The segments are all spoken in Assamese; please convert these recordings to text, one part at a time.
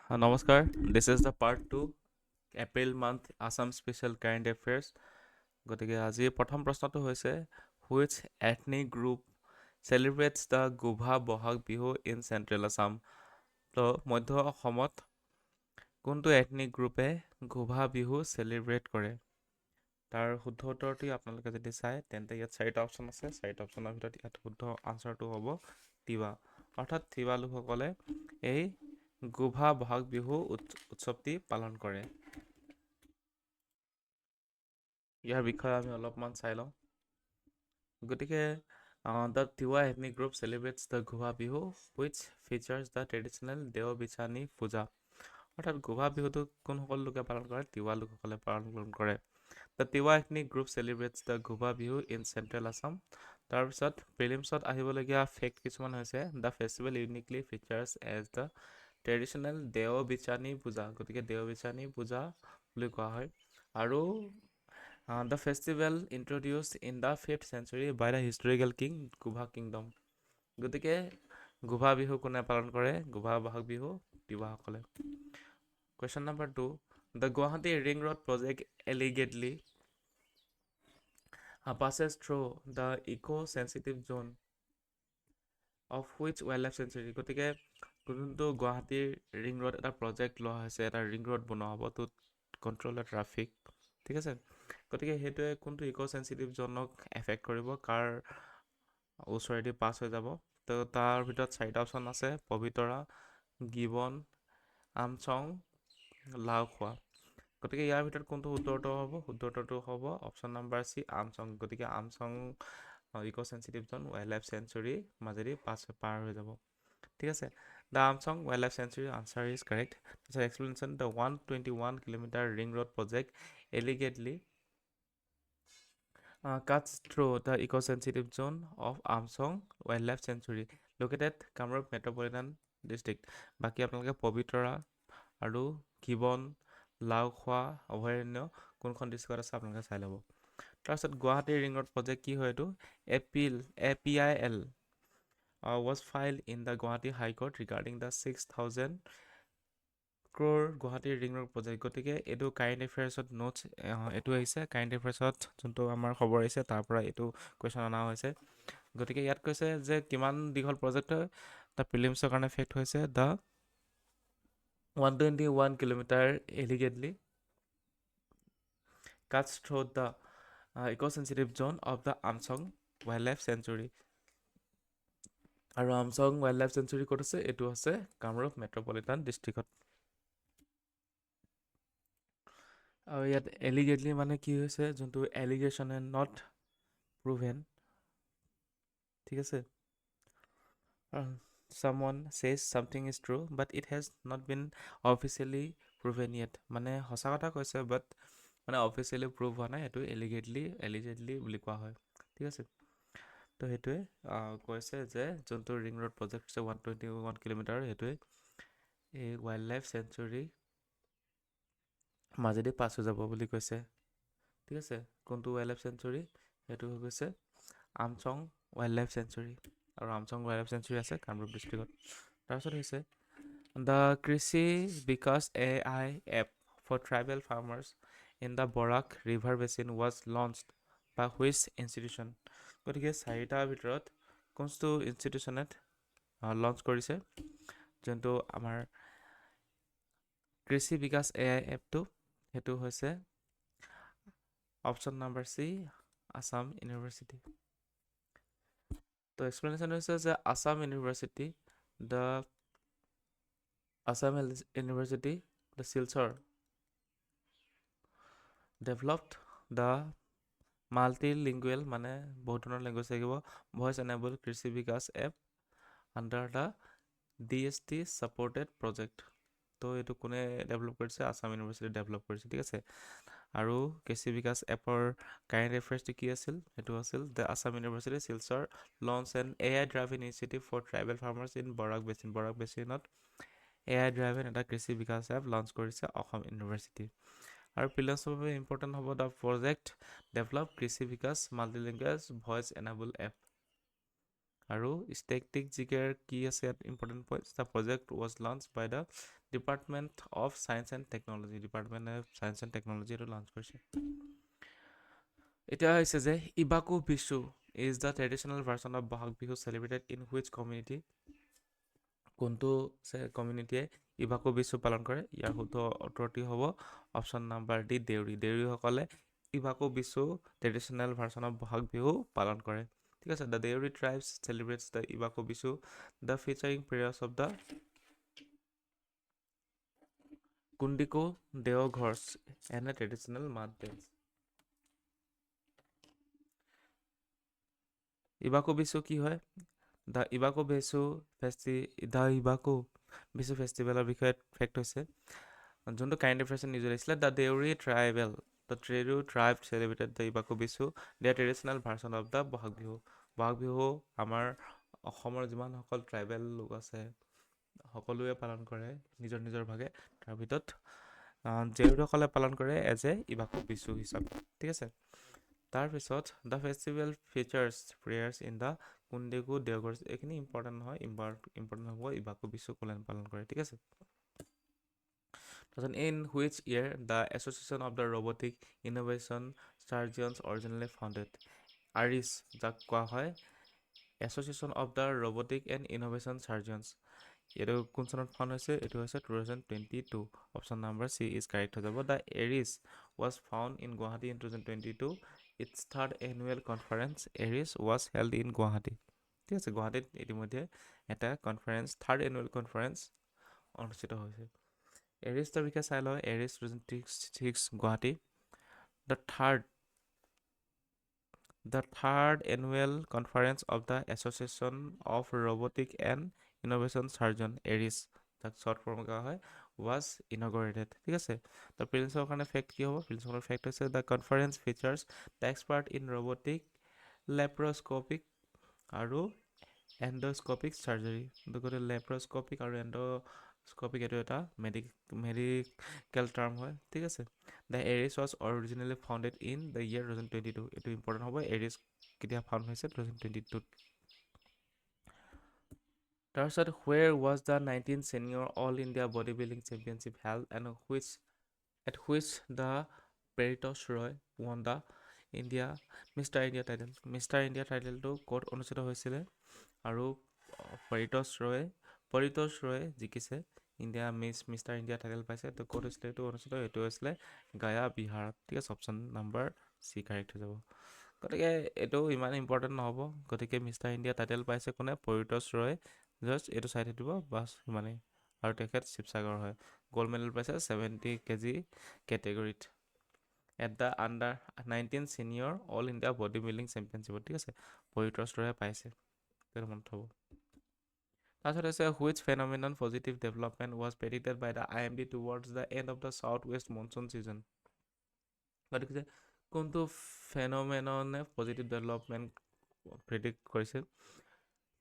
Namaskar. This is the part 2 April month Assam special current affairs. গতিকে আজি প্ৰথম প্ৰশ্নটো হৈছে which ethnic group celebrates the Gobha Bohag Bihu in Central Assam? তো মধ্য অসমত কোনটো এথনিক গ্ৰুপে গোভা বিহু চেলিব্ৰেট কৰে? তাৰ শুদ্ধ উত্তৰটি আপোনালোকে যদি চায় তেন্তে ইয়াত চাৰিটা অপশ্যন আছে। চাৰিটা অপশ্যনৰ ভিতৰত ইয়াত শুদ্ধ আনচাৰটো হ'ব তিৱা। অৰ্থাৎ তিৱা লোকসকলে এই গোভা বহাগ বিহু উৎসৱটি পালন কৰে। ইয়াৰ বিষয়ে আমি অলপমান চাই লওঁ। গতিকে the Tiwa ethnic group celebrates the Gobha Bihu which features the traditional দেও বিচানী পূজা। অৰ্থাৎ গোভা বিহুটো কোনসকল লোকে পালন কৰে? তিৱা লোকসকলে পালন কৰে। The Tiwa ethnic group celebrates the Gobha Bihu in Central Assam. তাৰপিছত প্ৰিলিমছত আহিবলগীয়া ফেক্ট কিছুমান হৈছে the festival uniquely features as the traditional দেও বিচানী পূজা। গতিকে দেও বিচানী পূজা বুলি কোৱা হয়। আৰু the festival introduced in the 5th century by the historical king Gobha kingdom. গতিকে গোভা বিহু কোনে পালন কৰে? Gobha Bohag Bihu তিৱাসকলে। Question number 2. The Guwahati Ring Road project allegedly passes through the eco-sensitive zone of which wildlife sanctuary? গতিকে যোনটো গুৱাহাটীৰ ৰিং ৰোড এটা প্ৰজেক্ট লোৱা হৈছে, এটা ৰিং ৰোড বনোৱা হ'ব টু কণ্ট্ৰল দ্য ট্ৰাফিক, ঠিক আছে। গতিকে সেইটোৱে কোনটো ইক' চেঞ্চিটিভ জ'নক এফেক্ট কৰিব, কাৰ ওচৰেদি পাছ হৈ যাব? তো তাৰ ভিতৰত চাৰিটা অপশ্যন আছে: পবিতৰা, গিবন, আমচং, লাওখোৱা। গতিকে ইয়াৰ ভিতৰত কোনটো শুদ্ধটো হ'ব? শুদ্ধটো হ'ব অপশ্যন নাম্বাৰ চি, আমচং। গতিকে Amchang eco' sensitive zone wildlife sanctuary মাজেদি পাৰ হৈ যাব, ঠিক আছে। The Amsong Wildlife Sanctuary answer is correct. So explanation: the 121-kilometer ring road project allegedly cuts through the eco-sensitive zone of Amsong Wildlife Sanctuary located Kamrup Metropolitan District. বাকী আপোনালোকে পবিতৰা আৰু গিবন, লাওখোৱা অভয়াৰণ্য কোনখন ডিষ্ট্ৰিক্টত আছে আপোনালোকে চাই ল'ব। তাৰপিছত গুৱাহাটী ৰিং ৰোড প্ৰজেক্ট কি হয়? এইটো APIL was filed in the Guwahati High Court regarding the 6,000 crore Guwahati ring road project. গতিকে এইটো কাৰেণ্ট এফেয়াৰ্ছত নোটছ এইটো আহিছে, কাৰেণ্ট এফেয়াৰ্ছত যোনটো আমাৰ খবৰ আহিছে তাৰ পৰা এইটো কুৱেশ্যন অনা হৈছে। গতিকে ইয়াত কৈছে যে কিমান দীঘল প্ৰজেক্ট হয়। তাৰ প্ৰিলিমছৰ কাৰণে ফেক্ট হৈছে the 121 kilometer allegedly cuts through the eco-sensitive zone of the Amsong Wildlife Sanctuary. আৰু আমচং ৱাইল্ড লাইফ চেঞ্চুৰী ক'ত আছে? এইটো আছে কামৰূপ মেট্ৰপলিটান ডিষ্ট্ৰিক্টত। আৰু ইয়াত এলিগেটলি মানে কি হৈছে? যোনটো এলিগেশ্যন এণ্ড নট proven, ঠিক আছে। someone says something is true but it has not been officially proven yet. মানে সঁচা কথা কৈছে but মানে অফিচিয়েলি প্ৰুভ হোৱা নাই, এইটো এলিগেটলি বুলি কোৱা হয়, ঠিক আছে। তো সেইটোৱে কৈছে যে যোনটো ৰিং ৰোড প্ৰজেক্ট আছে 121 কিলোমিটাৰ, সেইটোৱে এই ৱাইল্ড লাইফ চেঞ্চুৰী মাজেদি পাছ হৈ যাব বুলি কৈছে, ঠিক আছে। কোনটো ৱাইল্ড লাইফ চেঞ্চুৰী? সেইটো হৈ গৈছে আমচং ৱাইল্ড লাইফ চেঞ্চুৰী। আৰু আমচং ৱাইল্ড লাইফ চেঞ্চুৰী আছে কামৰূপ ডিষ্ট্ৰিক্টত। তাৰপিছত হৈছে the Krishi Vikas AI app for tribal farmers in the Barak river basin was launched by which institution? গতিকে চাৰিটাৰ ভিতৰত কোনটো ইনষ্টিটিউশ্যনে লঞ্চ কৰিছে যোনটো আমাৰ কৃষি বিকাশ AI এপটো? সেইটো হৈছে option number C, Assam University. তো এক্সপ্লেনেশ্যন হৈছে যে Assam University the Silchar developed the multilingual, মানে বহুত ধৰণৰ লেংগুৱেজ থাকিব, voice enable Krishi Vikas app under the DST supported project. তো এইটো কোনে ডেভেলপ কৰিছে? আছাম ইউনিভাৰ্চিটি ডেভেলপ কৰিছে, ঠিক আছে। আৰু কৃষি বিকাশ এপৰ কাৰেণ্ট এফেয়াৰ্ছটো কি আছিল? সেইটো আছিল the Assam University Silchar launch and AI drive initiative for tribal farmers in Barak basin. Barak বেচিনত AI ড্ৰাইভ এটা কৃষি বিকাশ এপ লঞ্চ কৰিছে অসম ইউনিভাৰ্চিটি। আৰু প্ৰিলিমছৰ বাবে ইম্পৰ্টেণ্ট হ'ব the project develop Krishi Vikas multilingual voice enable app. আৰু ষ্টেটিক জিকেৰ কি আছে ইয়াত important points the project was launch by the department of science and technology এইটো লঞ্চ কৰিছে এতিয়া হৈছে যে Ibaku Bisu is the traditional version of Bohag Bihu celebrated in which community কোনটো কমিউনিটিয়ে ইবাকু বিচু পালন কৰে ইয়াৰ উত্তৰটি হ'ব অপশ্যন নাম্বাৰ ডি দেউৰীসকলে Ibaku Bisu traditional version of Bohag Bihu পালন কৰে ঠিক আছে the Deori tribes celebrates the Ibaku Bisu the featuring prayers of the Kundiko দেওঘৰ্ছ and a traditional mud dance Ibaku Bisu কি হয় দ্য ইবাকু বিচু ফেষ্টিভেলৰ বিষয়ে ফেক্ট হৈছে যোনটো কাৰেণ্ট এফেয়াৰ্ছত নিউজ আহিছিলে the Deori tribe celebrated the Ibaku Bisu the traditional version of the Bohag Bihu আমাৰ অসমৰ যিমানসকল ট্ৰাইবেল লোক আছে সকলোৱে পালন কৰে নিজৰ ভাগে তাৰ ভিতৰত দেউৰীসকলে পালন কৰে এজ এ ইবাকু বিচু হিচাপে ঠিক আছে তাৰপিছত the festival features prayers in the Kundiku Deoghar এইখিনি ইম্পৰ্টেণ্ট নহয় ইম্পৰ্টেণ্ট হ'ব ইবাকু বিচু কোনে পালন কৰে ঠিক আছে তাৰপিছত in which year the association of the robotic innovation surgeons originally founded ARIS যাক কোৱা হয় association of the robotic and innovation surgeons এইটো কোন চনত ফাউণ্ড হৈছে এইটো হৈছে 2022 option number C is correct হৈ যাব the ARIS was found in Guwahati in 2022 it's third annual conference ARIS was held in Guwahati ঠিক আছে গুৱাহাটীত ইতিমধ্যে এটা থাৰ্ড এনুৱেল কনফাৰেন্স অনুষ্ঠিত হৈছে এৰিছৰ বিষয়ে চাই লওঁ Aries 2026 Guwahati the third annual conference of the association of robotic and innovation surgeon Aries যাক শ্বৰ্ট ফৰ্ম কোৱা হয় ৱাজ ইনগৰেটেড ঠিক আছে দ্য প্ৰিলিমছৰ কাৰণে ফেক্ট কি হ'ব প্ৰিলিমছৰ ফেক্ট হৈছে the conference features the expert in robotic laparoscopic আৰু এণ্ডস্কপিক চাৰ্জাৰী গতিকে লেপ্ৰস্কপিক আৰু এণ্ডস্কপিক এইটো এটা মেডিকেল টাৰ্ম হয় ঠিক আছে the ARIS was originally founded in the year 2022 এইটো ইম্পৰ্টেণ্ট হ'ব এৰিছ কেতিয়া ফাউণ্ড হৈছে 2022 তাৰপিছত where was the 19th senior all India body building championship held and which the Paritosh Roy won the mister India টাইটেলটো ক'ত অনুষ্ঠিত হৈছিলে আৰু পৰিতোষ ৰয়ে জিকিছে মিষ্টাৰ ইণ্ডিয়া টাইটেল পাইছে তো ক'ত হৈছিলে এইটো অনুষ্ঠিত এইটো হৈছিলে গায়া বিহাৰত ঠিক আছে অপশ্যন নাম্বাৰ চি কাৰেক্ট হৈ যাব গতিকে এইটো ইমান ইম্পৰ্টেণ্ট নহ'ব গতিকে মিষ্টাৰ ইণ্ডিয়া টাইটেল পাইছে কোনে পৰিতোষ ৰয় জাষ্ট এইটো চাই থাকিব বাছ সিমানেই আৰু তেখেত শিৱসাগৰ হয় গ'ল্ড মেডেল পাইছে 70 kg কেটেগৰীত at the under 19 senior all India body building চেম্পিয়নশ্বিপত ঠিক আছে পৰিতোষ ৰয়ে পাইছে সেইটো মনত থ'ব তাৰপিছত হৈছে which phenomenon positive development was predicted by the IMD towards the end of the south west monsoon season গতিকে কোনটো ফেনমেননে পজিটিভ ডেভেলপমেণ্ট প্ৰেডিক্ট কৰিছিল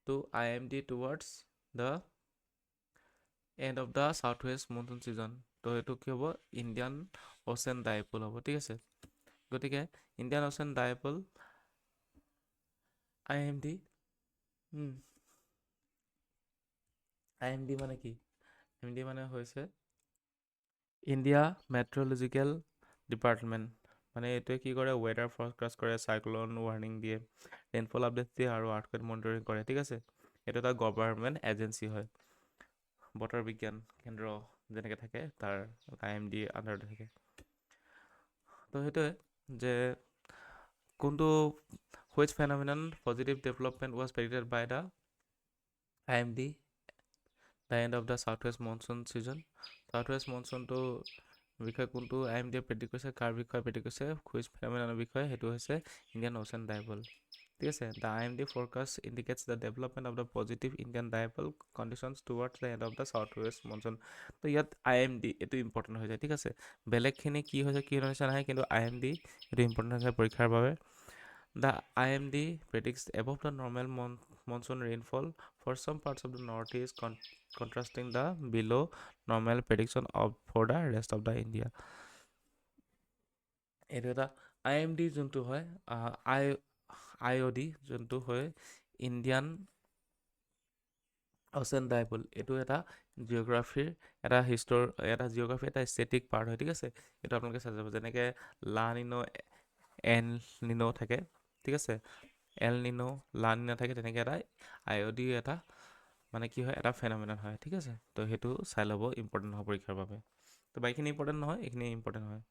to IMD towards the end of the south west monsoon season তো এইটো কি হ'ব ইণ্ডিয়ান অ'চেন ডাইপল হ'ব ঠিক আছে গতিকে ইণ্ডিয়ান অ'চেন ডাইপল IMD মানে কি IMD মানে হৈছে ইণ্ডিয়া মেট্ৰলজিকেল ডিপাৰ্টমেণ্ট মানে এইটোৱে কি কৰে ৱেডাৰ ফৰকাষ্ট কৰে চাইক্লন ৱাৰ্ণিং দিয়ে ৰেইনফল আপডেট দিয়ে আৰু আৰ্থকুৱেক মনিটৰিং কৰে ঠিক আছে এইটো এটা গভৰ্ণমেণ্ট এজেঞ্চি হয় বতৰ বিজ্ঞান কেন্দ্ৰ যেনেকৈ থাকে তাৰ IMD আণ্ডাৰতে থাকে তো সেইটোৱে যে কোনটো which phenomenon positive development was predicted by the IMD the end of the south west monsoon season south west মনচুনটো বিষয়ে কোনটো IMD প্ৰেডিক্ট কৰিছে কাৰ বিষয়ে প্ৰেডিক্ট কৰিছে হুইচ ফেনমিননৰ বিষয়ে সেইটো হৈছে ইণ্ডিয়ান অ'চেন ডাইপল ঠিক আছে the IMD forecast indicates the development of the positive Indian dipole conditions towards the end of the south west monsoon তো ইয়াত IMD এইটো ইম্পৰ্টেণ্ট হৈ যায় ঠিক আছে বেলেগখিনি কি হৈছে নাহে কিন্তু IMD এইটো ইম্পৰ্টেণ্ট হৈছে পৰীক্ষাৰ বাবে The IMD predicts above the normal monsoon rainfall for some parts of the northeast, contrasting the below normal prediction for the rest of the India. এইটো এটা IMD যোনটো হয় IOD যোনটো হয় ইণ্ডিয়ান অচেন ডাইপল এইটো এটা জিঅ'গ্ৰাফিৰ এটা জিঅ'গ্ৰাফিৰ এটা ষ্টেটিক পাৰ্ট হয়, ঠিক আছে। এইটো আপোনালোকে চাই যাব, যেনেকৈ লা নিনো এন নিনো থাকে, ঠিক আছে, এল নিনো লা নিনো থাকে, তেনেকৈ এটা আইঅ'ডি এটা মানে কি হয়, এটা ফেনমিনন হয়, ঠিক আছে। তো সেইটো চাই ল'ব, ইম্পৰ্টেণ্ট হয় পৰীক্ষাৰ বাবে। তো বাকীখিনি ইম্পৰ্টেণ্ট নহয়, এইখিনি ইম্পৰ্টেণ্ট হয়।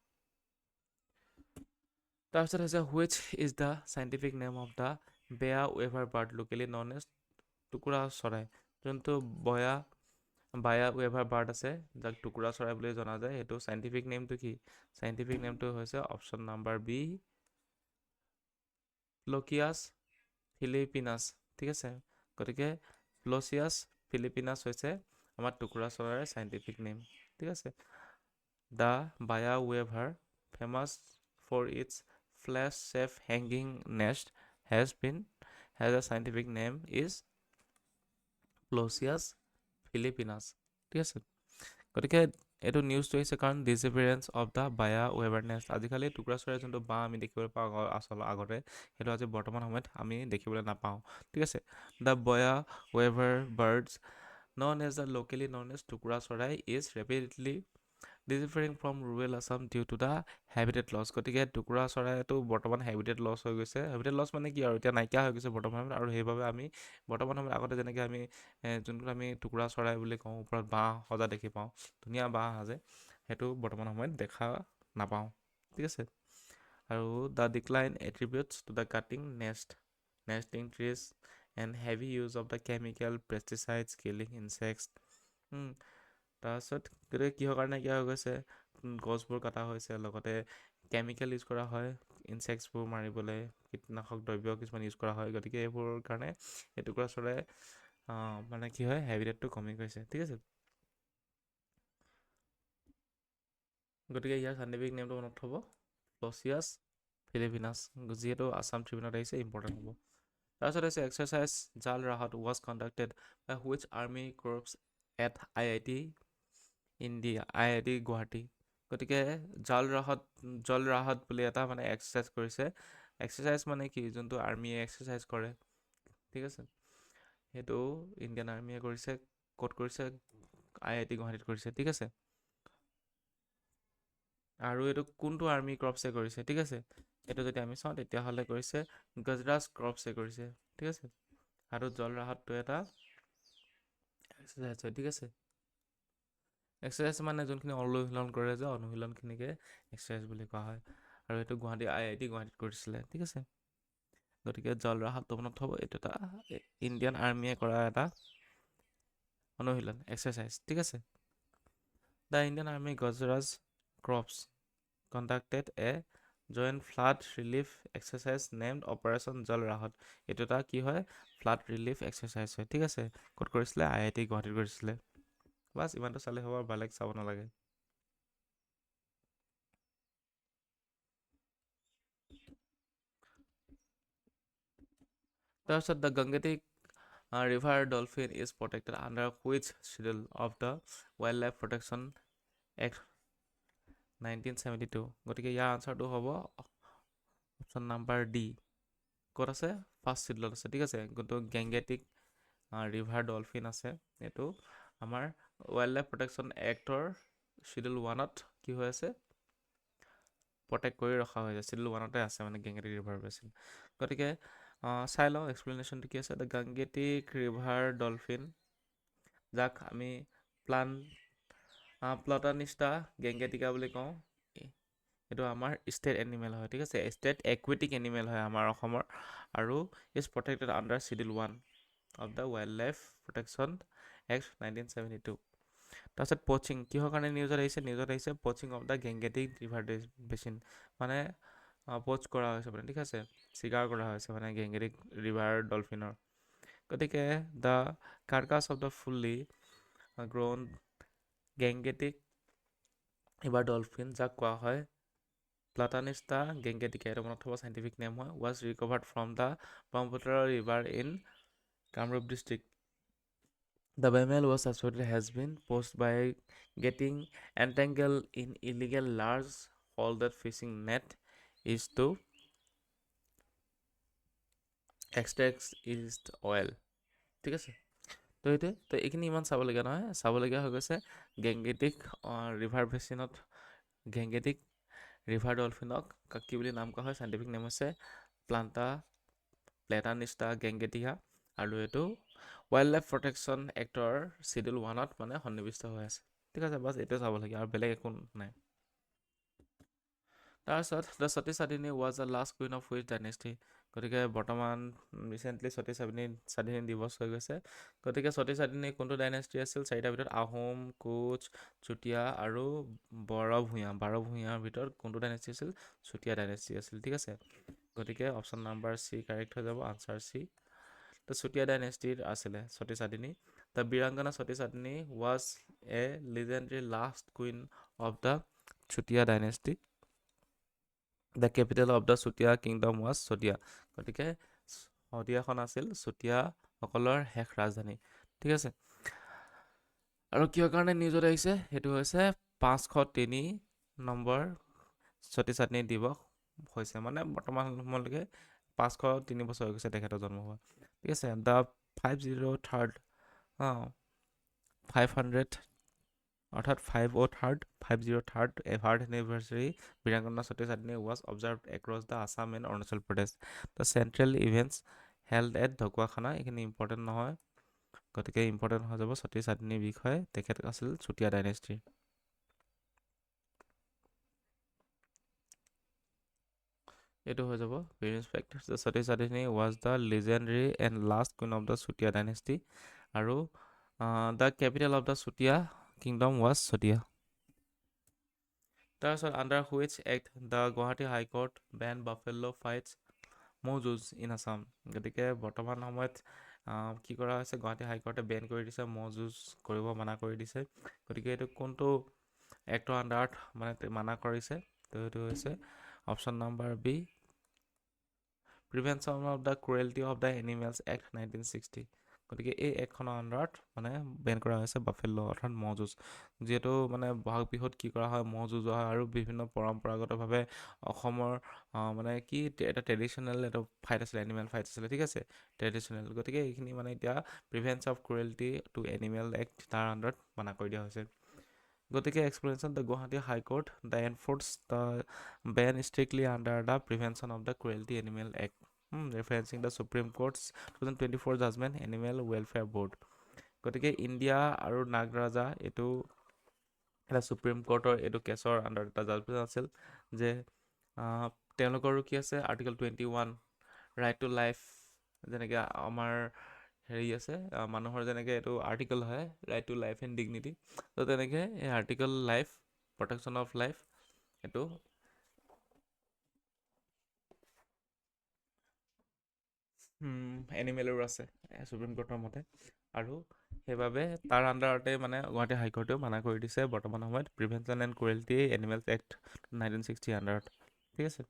তাৰপিছত হৈছে which is the scientific name of the baya weaver bird locally known as tukura sorai. যোনটো বায়া ৱেভাৰ বাৰ্ড আছে, যাক টুকুৰা চৰাই বুলি জনা যায়, সেইটো চাইণ্টিফিক নেমটো কি? চাইণ্টিফিক নেমটো হৈছে অপশ্যন নাম্বাৰ বি, ফ্লকিয়াছ ফিলিপিনাছ, ঠিক আছে। গতিকে ফ্লচিয়াছ ফিলিপিনাছ হৈছে আমাৰ টুকুৰা চৰাইৰ চাইণ্টিফিক নেম, ঠিক আছে। The baya weaver famous for its flask shape hanging nest has a scientific name is Ploceus philippinus, ঠিক আছে। গতিকে এইটো নিউজটো আহিছে কাৰণ disappearance of the baya weaver nest. আজিকালি টুকুৰা চৰাই যোনটো বাঁহ আমি দেখিবলৈ পাওঁ আগতে, সেইটো আজি বৰ্তমান সময়ত আমি দেখিবলৈ নাপাওঁ, ঠিক আছে। The baya weaver birds known as the locally known as tukura sorai is rapidly disappearing from rural Assam due to the habitat loss. গতিকে টুকুৰা চৰাইটো বৰ্তমান হেবিটেট লছ হৈ গৈছে। হেবিটেট লছ মানে কি আৰু, এতিয়া নাইকিয়া হৈ গৈছে বৰ্তমান সময়ত। আৰু সেইবাবে আমি বৰ্তমান সময়ত আগতে যেনেকৈ আমি যোনটো আমি টুকুৰা চৰাই বুলি কওঁ, ওপৰত বাঁহ সজা দেখি পাওঁ, ধুনীয়া বাঁহ সাজে, সেইটো বৰ্তমান সময়ত দেখা নাপাওঁ, ঠিক আছে। আৰু the decline attributes to the cutting nesting trees and heavy use of the chemical pesticides killing insects. তাৰপিছত গতিকে কিহৰ কাৰণে নাইকিয়া হৈ গৈছে? গছবোৰ কটা হৈছে, লগতে কেমিকেল ইউজ কৰা হয় ইনচেক্টছবোৰ মাৰিবলৈ, কীটনাশক দ্ৰব্য কিছুমান ইউজ কৰা হয়। গতিকে এইবোৰৰ কাৰণে এই টুকুৰা চৰাই মানে কি হয়, হেবিটেটটো কমি গৈছে, ঠিক আছে। গতিকে ইয়াৰ চাইণ্টিফিক নেমটো মনত থ'ব, ফ্লচিয়াছ ফিলিপিনাছ, যিহেতু আছাম ট্ৰিবিউনত আহিছে, ইম্পৰ্টেণ্ট হ'ব। তাৰপিছত হৈছে exercise Jal Rahat was conducted by which army corps at IIT Guwahati. গতিকে জল ৰাহাত বুলি এটা মানে এক্সাৰচাইজ কৰিছে। এক্সাৰচাইজ মানে কি, যোনটো আৰ্মিয়ে এক্সাৰচাইজ কৰে, ঠিক আছে, সেইটো ইণ্ডিয়ান আৰ্মিয়ে কৰিছে। ক'ত কৰিছে? IIT গুৱাহাটীত কৰিছে, ঠিক আছে। আৰু এইটো কোনটো আৰ্মি ক্ৰপছে কৰিছে, ঠিক আছে। এইটো যদি আমি চাওঁ তেতিয়াহ'লে কৰিছে গুজৰাট ক্ৰপছে কৰিছে, ঠিক আছে। আৰু জল ৰাহাতটো এটা এক্সাৰচাইজ হয়, ঠিক আছে। এক্সাৰচাইজ মানে যোনখিনি অনুশীলন কৰে যে, অনুশীলনখিনিকে এক্সাৰচাইজ বুলি কোৱা হয়। আৰু এইটো IIT গুৱাহাটীত কৰিছিলে, ঠিক আছে। গতিকে জল ৰাহাতটো মনত থ'ব, এইটো এটা ইণ্ডিয়ান আৰ্মিয়ে কৰা এটা অনুশীলন, এক্সাৰচাইজ, ঠিক আছে। The Indian army Gujarat crops conducted A joint flood relief exercise named operation জল ৰাহত। এইটো এটা কি হয়? ফ্লাড ৰিলিফ এক্সাৰচাইজ হয়, ঠিক আছে। ক'ত কৰিছিলে? IIT গুৱাহাটীত কৰিছিলে। বাছ ইমানটো চালে হ'ব, বেলেগ চাব নালাগে। তাৰপিছত the Gangetic river dolphin is protected under which schedule of the wild life protection act 1972। গতিকে ইয়াৰ আনচাৰটো হ'ব অপশ্যন নাম্বাৰ ডি। ক'ত আছে? ফাৰ্ষ্ট শ্বিডিউলত আছে, ঠিক আছে। যোনটো গেংগেটিক ৰিভাৰ ডলফিন আছে, এইটো আমাৰ ৱাইল্ড লাইফ প্ৰটেকশ্যন এক্টৰ শ্বিডিউল 1ত কি হৈ আছে? প্ৰটেক্ট কৰি ৰখা হৈছে, শ্বিডিউল 1তে আছে মানে গেংগেটিক ৰিভাৰ বেচিন। গতিকে চাই লওঁ এক্সপ্লেনেশ্যনটো কি আছে। দ্য গেংগেটিক ৰিভাৰ ডলফিন, যাক আমি প্লটানিষ্টা গেংগেটিকা বুলি কওঁ, এইটো আমাৰ ষ্টেট এনিমেল হয়, ঠিক আছে। ষ্টেট একুৱেটিক এনিমেল হয় আমাৰ অসমৰ, আৰু is protected under schedule 1 of the wild life protection act 1972। তাৰপিছত পচিং কিহৰ কাৰণে নিউজত আহিছে poaching of the gangetic river basin, মানে পচ কৰা হৈছে মানে, ঠিক আছে, চিকাৰ কৰা হৈছে মানে গেংগেটিক ৰিভাৰ ডলফিনৰ। গতিকে the carcass of the fully grown gangetic river dolphin, যাক কোৱা হয় প্লাটানিষ্টা গেংগেটিকা, এইটো মনত থ'ব, চাইণ্টিফিক নেম হয়, was recovered from the Brahmaputra river in Kamrup district. The mammal was suspected has been posed by getting entangled in illegal large folded fishing net is to extract its oil, ঠিক আছে। তো এইটোৱে তো এইখিনি ইমান চাবলগীয়া নহয়, চাবলগীয়া হৈ গৈছে গেংগেটিক ৰিভাৰ বেচিনত গেংগেটিক ৰিভাৰ ডলফিনক কি বুলি নাম কোৱা হয়, চাইণ্টিফিক নেম হৈছে প্লেটানিষ্টা গেংগেটিকা, আৰু এইটো ৱাইল্ড লাইফ প্ৰটেকশ্যন এক্টৰ চিডিউল 1ত মানে সন্নিৱিষ্ট হৈ আছে। ঠিক আছে, বাছ এইটোৱে চাবলগীয়া আৰু বেলেগ একো নাই। তাৰপিছত the Sati Sadhini was the last queen of which dynasty. গতিকে বৰ্তমান ৰিচেণ্টলি সতী সাধিনী দিৱস হৈ গৈছে। গতিকে সতী সাধিনী কোনটো ডাইনেষ্টি আছিল? চাৰিটাৰ ভিতৰত আহোম, কোচ, চুতীয়া আৰু বাৰভূঞাৰ ভিতৰত কোনটো ডাইনেষ্টি আছিল? চুতীয়া ডাইনেষ্টি আছিল। ঠিক আছে, গতিকে অপশ্যন নাম্বাৰ চি কাৰেক্ট হৈ যাব, আনচাৰ চি। তো চুতীয়া ডাইনেষ্টিৰ আছিলে Sati Sadhini. The Birangana Sati Sadhini was a legendary last queen of the Chutia dynasty. The capital of the Chutia kingdom was Sadiya. গতিকে চতিয়াখন আছিল চুতীয়াসকলৰ শেষ ৰাজধানী। ঠিক আছে, আৰু কিহৰ কাৰণে নিউজত আহিছে? সেইটো হৈছে 503 নম্বৰ সতী সাধিনী দিৱস হৈছে, মানে বৰ্তমান সময়লৈকে 503 বছৰ হৈ গৈছে তেখেতৰ জন্ম হোৱা। ঠিক আছে, the 503rd 503rd anniversary Birangana Sati Sadhini was observed across the Assam and Arunachal Pradesh. The central events held at Dhakuakhana. এইখিনি ইম্পৰ্টেণ্ট নহয়, গতিকে ইম্পৰ্টেণ্ট হৈ যাব সতী সাধিনীৰ বিষয়ে। তেখেত আছিল চুতীয়া ডাইনেষ্টিৰ। এইটো হৈ যাব prelims fact. Sati Sadhini was the legendary and last queen of the Chutia dynasty, আৰু the capital of the Chutia kingdom was Sadiya. তাৰপিছত under which act the Guwahati high court ban buffalo fights moh juj in Assam. গতিকে বৰ্তমান সময়ত কি কৰা হৈছে? গুৱাহাটী হাইকোৰ্টে বেন কৰি দিছে, ম'হ যুঁজ কৰিব মানা কৰি দিছে। গতিকে এইটো কোনটো এক্টৰ আণ্ডাৰত মানে মানা কৰিছে? তো এইটো হৈছে option number B, prevention of the cruelty of the animals act 1960। গতিকে এই এক্টখনৰ আণ্ডাৰত মানে বেন কৰা হৈছে বাফেলো অৰ্থাৎ ম'হ যুঁজ। যিহেতু মানে বহাগ বিহুত কি কৰা হয়? ম'হ যুঁজোৱা হয়, আৰু বিভিন্ন পৰম্পৰাগতভাৱে অসমৰ মানে কি এটা ট্ৰেডিশ্যনেল এটা ফাইট আছিলে, এনিমেল ফাইট আছিলে। ঠিক আছে, ট্ৰেডিশ্যনেল। গতিকে এইখিনি মানে এতিয়া prevention of cruelty to animal act তাৰ আণ্ডাৰত মানা কৰি দিয়া হৈছে। গতিকে explanation the Guwahati high court the enforce the ban strictly under the prevention of the cruelty animal act, referencing the supreme courts 2024 judgment animal welfare board. গতিকে ইণ্ডিয়া আৰু নাগৰাজা এইটো এটা সুপ্ৰিম কোৰ্টৰ এইটো কেছৰ আণ্ডাৰত এটা জাজমেণ্ট আছিল যে তেওঁলোকৰো কি আছে? আৰ্টিকল 21 ৰাইট টু লাইফ, যেনেকৈ আমাৰ হেৰি আছে মানুহৰ যেনেকৈ এইটো আৰ্টিকল হয় right to life and dignity, তো তেনেকৈ এই article life protection of life এইটো এনিমেলৰো আছে সুপ্ৰিম কোৰ্টৰ মতে, আৰু সেইবাবে তাৰ আণ্ডাৰতে মানে গুৱাহাটী হাইকোৰ্টেও মানা কৰি দিছে বৰ্তমান সময়ত prevention and cruelty animals act 1960 আণ্ডাৰত। ঠিক আছে,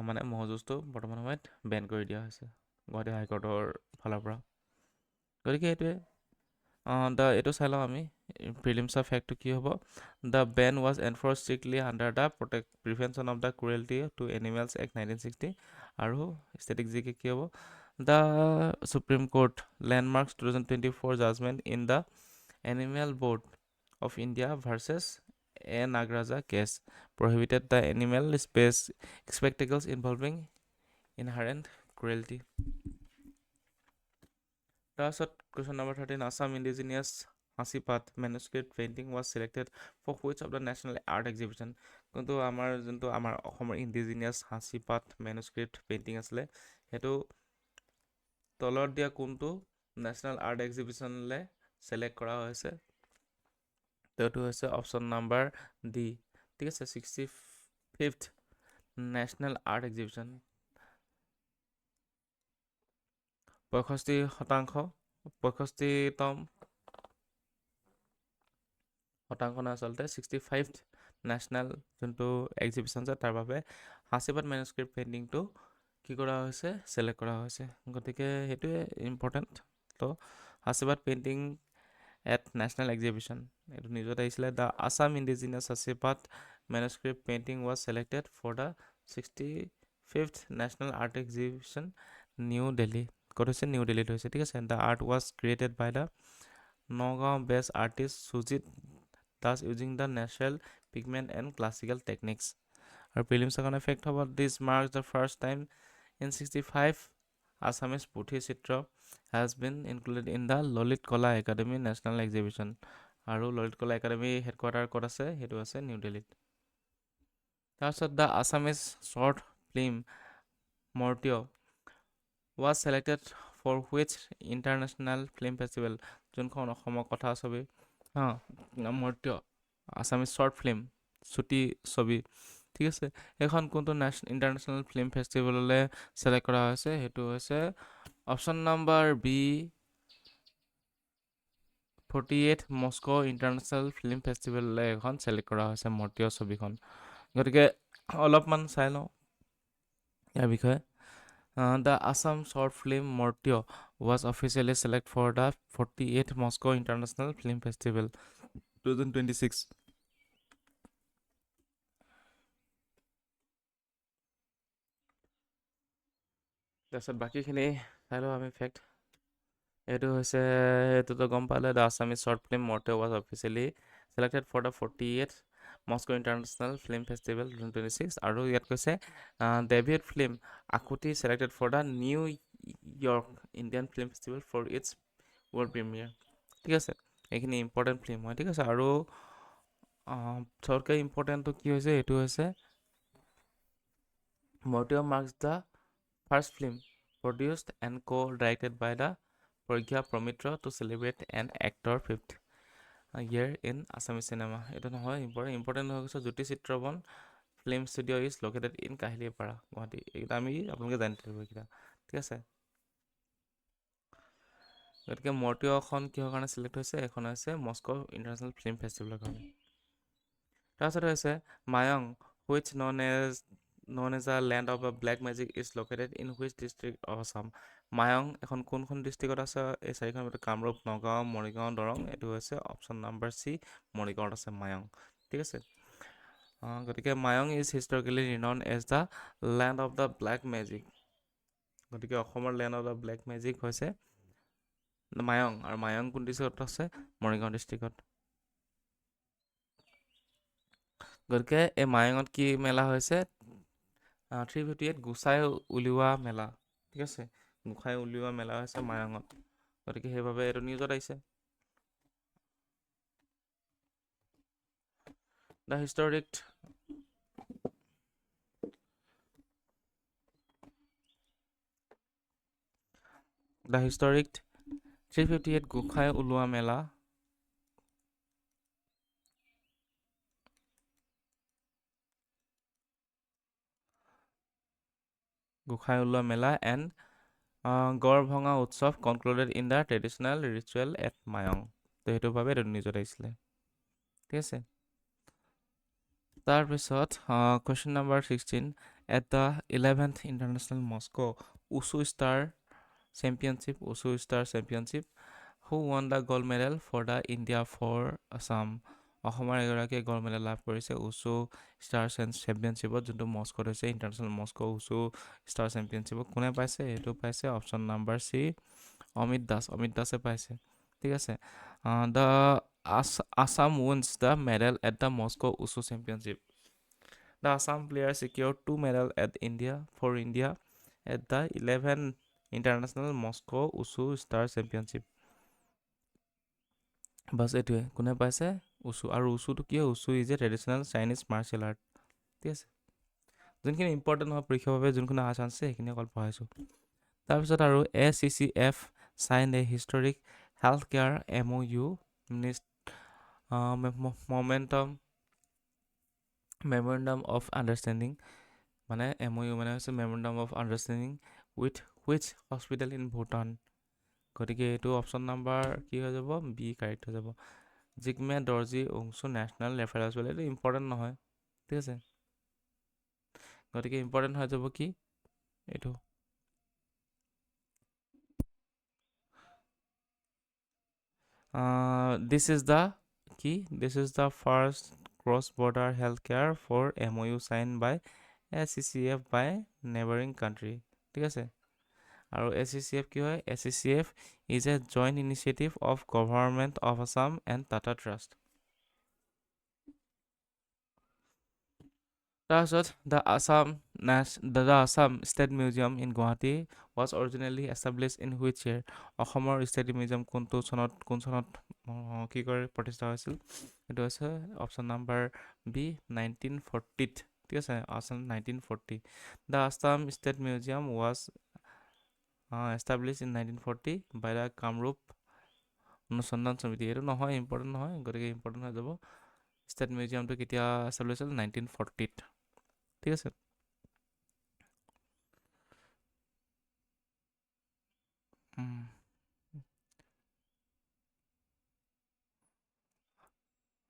মানে ম'হ যুঁজটো বৰ্তমান সময়ত বেন কৰি দিয়া হৈছে গুৱাহাটী হাইকোৰ্টৰ ফালৰ পৰা। গতিকে এইটোৱে এইটো চাই লওঁ আমি প্ৰিলিমছৰ ফেক্টটো কি হ'ব? The ban was enforce strictly under the prevention of the cruelty to animals act 1960, আৰু ষ্টেটিক জি কে কি হ'ব? The supreme court landmarks 2024 judgment in the animal board of India versus A Nagaraja case prohibited the animal spec spectacles involving inherent cruelty. তাৰপিছত question number 13, Assam indigenous sanchipat manuscript painting was selected for which of the national art exhibition. কিন্তু যোনটো আমাৰ অসমৰ ইণ্ডিজিনিয়াছ সাঁচিপাত মেনুস্ক্ৰিপ্ট পেইণ্টিং আছিলে, সেইটো তলত দিয়া কোনটো নেশ্যনেল আৰ্ট এক্সিবিশ্যনলৈ চিলেক্ট কৰা হৈছে? তো এইটো হৈছে অপশ্যন নাম্বাৰ ডি। ঠিক আছে, 65th নেশ্যনেল আৰ্ট এক্সিবিশ্যন, 65তম শতাংশ নহয়, আচলতে 65th নেশ্যনেল যোনটো এক্সিবিশ্যন আছে তাৰ বাবে সাঁচিপাত মেনুস্ক্ৰিপ্ট পেইণ্টিংটো কি কৰা হৈছে? চিলেক্ট কৰা হৈছে। গতিকে সেইটোৱে ইম্পৰ্টেণ্ট। তো sanchipat painting at national exhibition এইটো নিউজত আহিছিলে। The Assam indigenous sanchipat manuscript painting was selected for the 65th national art exhibition new Delhi. ক'ত হৈছে নিউ দিল্লীত হৈছে ঠিক আছে the art was created by the Nagaon based artist Sujit Das using the natural pigment and classical techniques আৰু প্ৰিলিমছৰ কাৰণে ফেক্ট হ'ব this marks the first time in 65 Assamese puthi chitra has been included in the Lalit কলা একাডেমী নেশ্যনেল এক্সিবিশ্যন আৰু ললিত কলা একাডেমী হেডকোৱাৰ্টাৰ ক'ত আছে সেইটো আছে নিউ দিল্লীত তাৰপিছত the Assamese short film Mortya was selected for which international film festival যোনখন অসমৰ কথা ছবি মৰ্ত্য আছামিজ শ্বৰ্ট ফিল্ম চুটি ছবি ঠিক আছে সেইখন কোনটো ইণ্টাৰনেশ্যনেল ফিল্ম ফেষ্টিভেললৈ ছিলেক্ট কৰা হৈছে সেইটো হৈছে option number B 48 Moscow international film ফেষ্টিভেললৈ এখন ছিলেক্ট কৰা হৈছে মৰ্ত্য ছবিখন গতিকে অলপমান চাই লওঁ ইয়াৰ বিষয়ে The Assam short film Mortyo was officially selected for the 48th Moscow International Film Festival 2026. তাৰপিছত বাকীখিনি চাই লওঁ আমি ফেক্ট এইটো হৈছে এইটোতো গম পালে the Assamese short film Morte was officially selected for the 48th Moscow international film festival 2026 আৰু ইয়াত কৈছে David film Akuti selected for the new York Indian film festival for its world premiere ঠিক আছে এইখিনি ইম্পৰ্টেণ্ট ফিল্ম হয় ঠিক আছে আৰু চবতকৈ ইম্পৰ্টেণ্টটো কি হৈছে এইটো হৈছে Morte marks the first film produced and co-directed by the Pragya Pramitra to celebrate an actor 5th year in Assamese cinema. It is not important. Jyoti Chitraban Film Studio is located in Kahiliapara, Guwahati. Ekta ami apnaloke jani thakib ekta. ঠিক আছে গতিকে মৰ্টিও এখন কিহৰ কাৰণে ছিলেক্ট হৈছে এখন হৈছে মস্কো ইণ্টাৰনেশ্যনেল ফিল্ম ফেষ্টিভেলৰ কাৰণে তাৰপিছত হৈছে Mayong which known as a land of a black magic is located in which district of Assam Mayong এখন কোনখন ডিষ্ট্ৰিক্টত আছে এই চাৰিখন কামৰূপ নগাঁও মৰিগাঁও দৰং এইটো হৈছে অপশ্যন নাম্বাৰ চি মৰিগাঁৱত আছে মায়ং ঠিক আছে গতিকে Mayong is historically renowned as the land of the black magic গতিকে অসমৰ land of the black magic হৈছে মায়ং আৰু মায়ং কোন ডিষ্ট্ৰিক্টত আছে মৰিগাঁও ডিষ্ট্ৰিক্টত গতিকে এই মায়ঙত কি মেলা হৈছে 358 গোসাই উলিওৱা মেলা ঠিক আছে গোসাই উলিওৱা মেলা হৈছে মায়ঙত গতিকে সেইবাবে এইটো নিউজত আহিছে The historic 358 গোসাই উলিওৱা মেলা গোসাই উলিওৱা মেলা and গড় ভঙা উৎসৱ concluded in the traditional ritual at Mayong তো সেইটো ভাবে এইটো নিউজত আহিছিলে ঠিক আছে তাৰপিছত question number 16 at the 11th international Moscow Wushu Star Championship who won the gold medal for the India for Assam অসমৰ এগৰাকীয়ে গ'ল্ড মেডেল লাভ কৰিছে উছু ষ্টাৰ চেম্পিয়নশ্বিপত যোনটো মস্কোত হৈছে ইণ্টাৰনেশ্যনেল মস্কো উছু ষ্টাৰ চেম্পিয়নশ্বিপত কোনে পাইছে এইটো পাইছে অপশ্যন নাম্বাৰ চি অমিত দাসে পাইছে ঠিক আছে the Assam wins the medal at the Moscow wushu championship the Assam player secure 2 medal for India at the 11th international Moscow wushu star championship বাছ এইটোৱে কোনে পাইছে উছু আৰু উছুটো কি হয় wushu is a traditional Chinese martial art ঠিক আছে যোনখিনি ইম্পৰ্টেণ্ট হয় পৰীক্ষাৰ বাবে যোনখিনি অহা চান্স আছে সেইখিনি অকল পঢ়াইছোঁ তাৰপিছত আৰু ACCF sign A historic health care MOU memorandum of understanding মানে MOU মানে হৈছে memorandum of understanding with which hospital in Bhutan গতিকে এইটো অপশ্যন নাম্বাৰ কি হৈ যাব বি কাৰেক্ট হৈ যাব জিগমে দৰ্জি উংচু নেশ্যনেল ৰেফাৰেঞ্চ বুলি এইটো ইম্পৰ্টেণ্ট নহয় ঠিক আছে গতিকে ইম্পৰ্টেণ্ট হৈ যাব কি এইটো this is the first cross-border healthcare for MOU signed by ACCF by neighboring country ঠিক আছে আৰু ACCF কি হয়? ACCF is a joint initiative of Government of Assam and Tata Trust. তাৰপিছত the Assam State Museum in Guwahati was originally established in which year? অসমৰ ষ্টেট মিউজিয়াম কোন চনত কি কৰে প্ৰতিষ্ঠা হৈছিল? এইটো হৈছে অপশ্যন নাম্বাৰ বি 1940 ঠিক আছে option 1940 The Assam State Museum was established in 1940 by the Kamrup অনুসন্ধান সমিতি এইটো নহয় ইম্পৰ্টেণ্ট নহয় গতিকে ইম্পৰ্টেণ্ট হৈ যাব ষ্টেট মিউজিয়ামটো কেতিয়া এষ্টাব্লিছ হৈছিল 1940 ঠিক আছে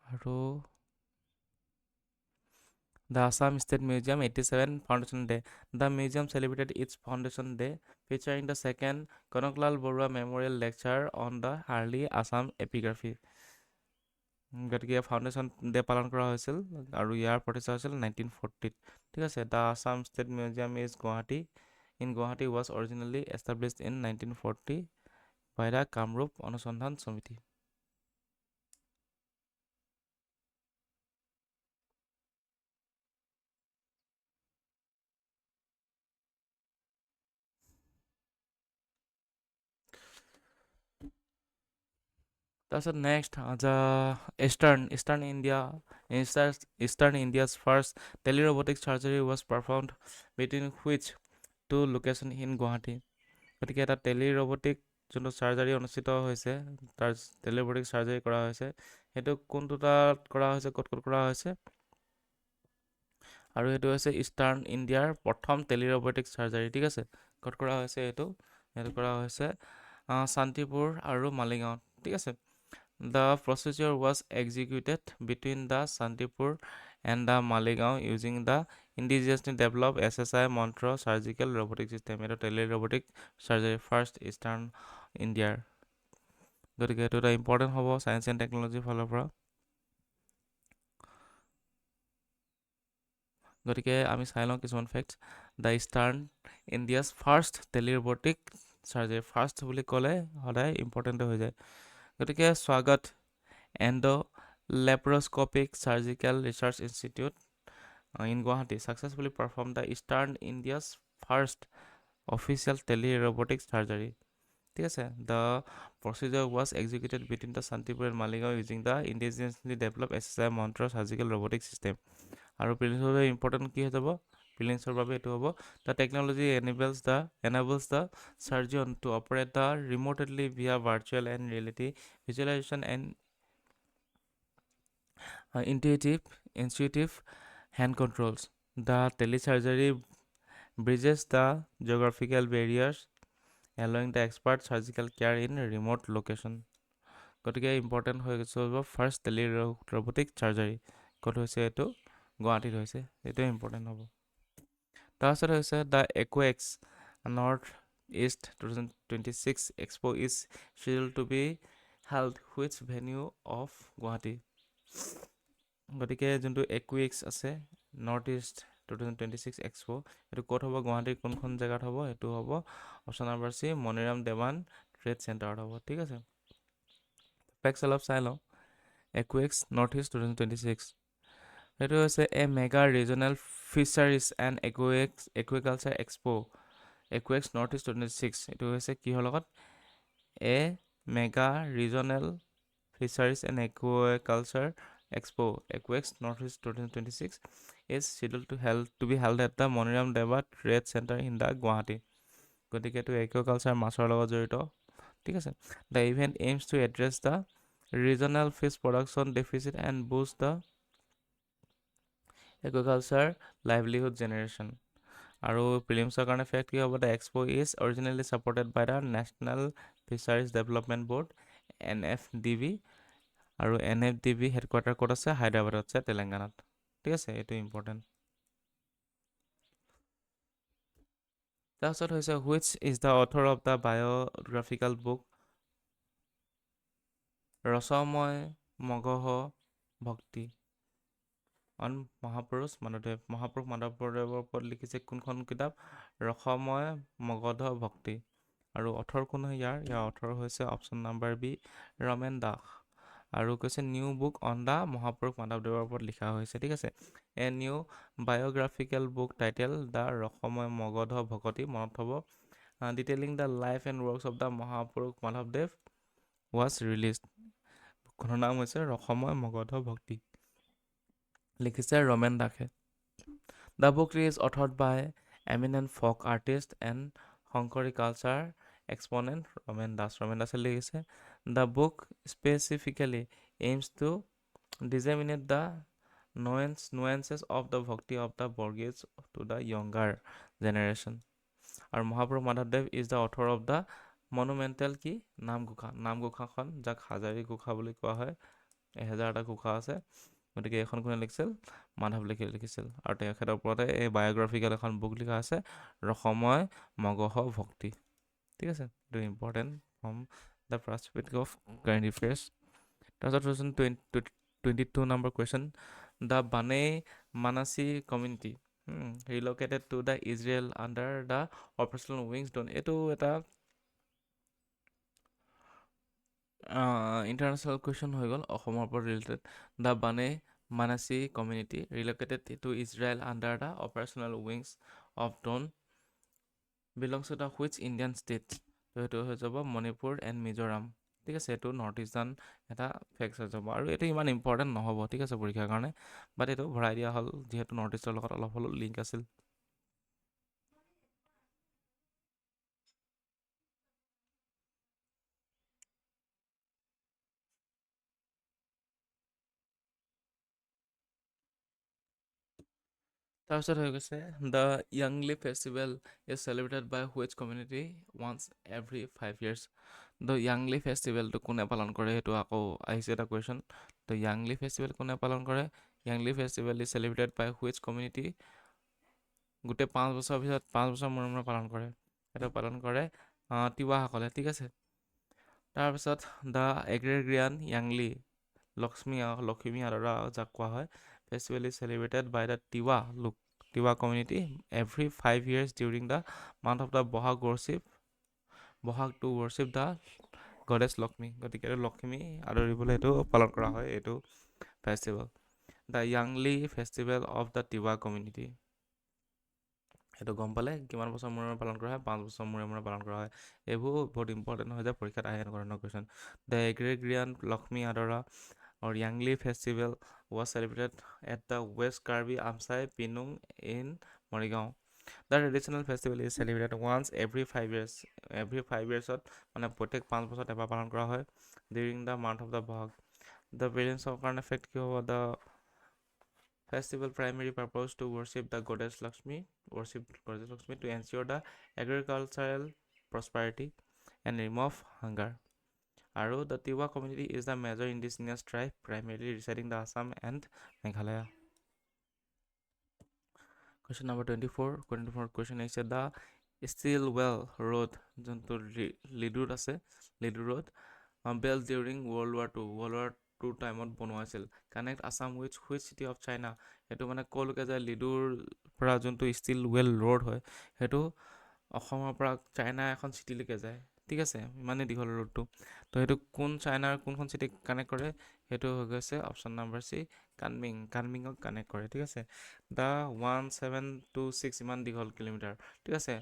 আৰু The Assam State Museum 87 Foundation Day. The museum celebrated its foundation day, featuring the second Kanaklal Borua Memorial Lecture on the early Assam epigraphy. গতিকে ফাউণ্ডেশ্যন ডে পালন কৰা হৈছিল আৰু ইয়াৰ প্ৰতিষ্ঠা হৈছিল 1940 ঠিক আছে The Assam State Museum in Guwahati was originally established in 1940 by the Kamrup অনুসন্ধান সমিতি তাৰপিছত next Eastern India's first telerobotic surgery was performed between which two locations in Guwahati গতিকে এটা টেলিৰবটিক যোনটো চাৰ্জাৰী অনুষ্ঠিত হৈছে তাৰ টেলিৰবটিক চাৰ্জাৰী কৰা হৈছে সেইটো কোনটো তাত কৰা হৈছে ক'ত কৰা হৈছে আৰু সেইটো হৈছে ইষ্টাৰ্ণ ইণ্ডিয়াৰ প্ৰথম টেলিৰবটিক চাৰ্জাৰী ঠিক আছে ক'ত কৰা হৈছে এইটো কৰা হৈছে শান্তিপুৰ আৰু মালিগাঁৱত ঠিক আছে The procedure was executed between the Santipur and the Maligaon using the indigenously developed SSI Montra surgical robotic system. It is tele-robotic surgery first Eastern India. গতিকে এইটো এটা ইম্পৰ্টেণ্ট হ'ব সায়েন্স এণ্ড টেকনলজিৰ ফালৰ পৰা গতিকে আমি চাই লওঁ কিছুমান facts the eastern India's first telerobotic surgery first বুলি ক'লে সদায় ইম্পৰ্টেণ্ট হৈ যায় গতিকে স্বাগত Endo-Laparoscopic Surgical Research Institute in Guwahati successfully performed the Eastern India's first official tele-robotic surgery. The procedure was executed between the Santipur and Maligaon using the indigenously developed SSI Montra surgical robotic system. আৰু প্ৰিলিমছৰ বাবে ইম্পৰ্টেণ্ট কি হৈ যাব প্ৰিলিমছৰ বাবে এইটো হ'ব the technology enables the surgeon to operate the remotely via virtual and reality visualization and intuitive hand controls. The telesurgery bridges the geographical barriers, allowing the expert surgical care in remote location. গতিকে ইম্পৰ্টেণ্ট হৈ গৈছে ফাৰ্ষ্ট টেলিৰবটিক চাৰ্জাৰী ক'ত হৈছে এইটো গুৱাহাটীত হৈছে এইটোৱে ইম্পৰ্টেণ্ট হ'ব তাৰপিছত হৈছে the Aquex north east 2026 expo is scheduled to be held which venue of Guwahati গতিকে যোনটো একুৱেক্স আছে নৰ্থ ইষ্ট 2026 এক্সপো এইটো ক'ত হ'ব গুৱাহাটীৰ কোনখন জেগাত হ'ব এইটো হ'ব option number C Maniram Dewan trade চেণ্টাৰত হ'ব ঠিক আছে ফেক্টছ অলপ চাই লওঁ একুৱেক্স নৰ্থ ইষ্ট 2026 এইটো হৈছে a mega regional fisheries and aquaculture expo Aquex north east 2026 এইটো হৈছে কিহৰ লগত a mega regional fisheries and aquaculture expo Aquex north east 2026 is scheduled to be held at the Maniram Dewan trade centre in the Guwahati গতিকে এইটো একুৱেকালচাৰ মাছৰ লগত জড়িত ঠিক আছে the event aims to address the regional fish production deficit and boost the aquaculture livelihood generation আৰু প্ৰিলিমছৰ কাৰণে ফেক্ট কি হ'ব the expo is originally supported by the national fisheries development board NFDB আৰু NFDB হেডকোৱাৰ্টাৰ ক'ত আছে হায়দৰাবাদত আছে তেলেংগানাত ঠিক আছে এইটো ইম্পৰ্টেণ্ট তাৰপিছত হৈছে which is the author of the biographical book Rasamay Magadh Bhakti on মহাপুৰুষ মাধৱদেৱৰ ওপৰত লিখিছে কোনখন কিতাপ ৰসময় মগধ ভক্তি আৰু অথৰ কোন হয় ইয়াৰ অথৰ হৈছে option number B Ramen Das. আৰু কৈছে নিউ বুক অন দ্য মহাপুৰুষ মাধৱদেৱৰ ওপৰত লিখা হৈছে, ঠিক আছে। A new biographical book title the Rasamay Magadh Bhakti, মনত থ'ব, detailing the life and works of the Mahapurush মাধৱদেৱ ৱাজ ৰিলিজড। বুকখনৰ নাম হৈছে ৰসময় মগধ ভক্তি, লিখিছে ৰমেন দাসে। The book is authored by eminent folk artist and Sankari culture exponent Ramen দাসে লিখিছে। The book specifically aims to disseminate the nuances of the bhakti of the Borges to the younger generation. আৰু মহাপুৰুষ মাধৱদেৱ is the author of the monumental কি নামঘোষাখন, যাক হাজাৰী ঘোষা বুলি কোৱা হয়। 1000টা ঘোষা আছে, গতিকে এইখন কোনে লিখিছিল? মাধৱ লিখিছিল। আৰু তেখেতৰ ওপৰতে এই বায়োগ্ৰাফিকেল এখন বুক লিখা আছে, ৰসময় মগধ ভক্তি, ঠিক আছে। এইটো important from the perspective of current affairs. তাৰপিছত 22 number question, the Bnei Menashe community relocated to the Israel under the operational wings done. এইটো এটা ইণ্টাৰনেশ্যনেল কুৱেশ্যন হৈ গ'ল, অসমৰ ওপৰত related. The Bnei Menashe community relocated to Israel under the operational wings of dawn belongs to the which Indian state. তো সেইটো হৈ যাব মণিপুৰ এণ্ড মিজোৰাম, ঠিক আছে। এইটো নৰ্থ ইষ্টাৰ্ণ এটা ফেক্টছ হৈ যাব, আৰু এইটো ইমান ইম্পৰ্টেণ্ট নহ'ব, ঠিক আছে, পৰীক্ষাৰ কাৰণে, বাট এইটো ভৰাই দিয়া হ'ল যিহেতু নৰ্থ ইষ্টৰ লগত অলপ হ'লেও লিংক আছিল। তাৰপিছত হৈ গৈছে the Yangli festival is celebrated by which community once every 5 years। The Yangli ফেষ্টিভেলটো কোনে পালন কৰে, সেইটো আকৌ আহিছে এটা কুৱেশ্যন। দ্য য়াংলি ফেষ্টিভেল কোনে পালন কৰে? Yangli festival is celebrated by which community, গোটেই 5 বছৰৰ পিছত 5 বছৰ মূৰে মূৰে পালন কৰে। সেইটো পালন কৰে তিৱাসকলে, ঠিক আছে। তাৰপিছত দ্য এগ্ৰেৰিয়ান য়াংলি লক্ষ্মী আদৰা, যাক কোৱা হয়, festival is celebrated by the Tiwa community every 5 years during the month of the Bohag to worship the goddess Lakshmi. গতিকে এইটো লক্ষ্মী আদৰিবলৈ এইটো পালন কৰা হয়, এইটো festival. The Yangli festival of the Tiwa community, সেইটো গম পালে কিমান বছৰ মূৰে মূৰে পালন কৰা হয়? 5 বছৰ মূৰে মূৰে পালন কৰা হয়। এইবোৰ বহুত ইম্পৰ্টেণ্ট হৈ যায়, পৰীক্ষাত আহে এনেকুৱা ধৰণৰ কুৱেশ্যন। দ্য এগ্ৰেৰিয়ান লক্ষ্মী আদৰা or Yangli festival was celebrated at the West Karbi Amsai Pinung in Morigao. The traditional festival is celebrated once every 5 years. Every 5 years মানে প্ৰত্যেক 5 বছৰত এবাৰ পালন কৰা হয় during the month of the Bohag. The parents of কাৰণে effect কি হ'ব? The festival primary purpose to worship the goddess Lakshmi to ensure the agricultural prosperity and remove hunger. আৰু the Tiwa community is the major indigenous tribe primarily residing in Assam and Meghalaya. Question number 24 question is the Stillwell Road, যোনটো লিডুত আছে, Ledo road, built during World War II টাইমত বনোৱা আছিল। Connect Assam with which city of China, সেইটো মানে ক'লৈকে যায়? লিডুৰ পৰা যোনটো ষ্টিলৱেল ৰোড হয়, সেইটো অসমৰ পৰা চাইনা এখন চিটিলৈকে যায়, ঠিক আছে। ইমানেই দীঘল ৰোডটো। তো সেইটো চাইনাৰ কোনখন চিটিক কানেক্ট কৰে? সেইটো হৈ গৈছে অপশ্যন নাম্বাৰ চি কানমিঙক কানেক্ট কৰে, ঠিক আছে। দ্য 1726 ইমান দীঘল কিলোমিটাৰ, ঠিক আছে।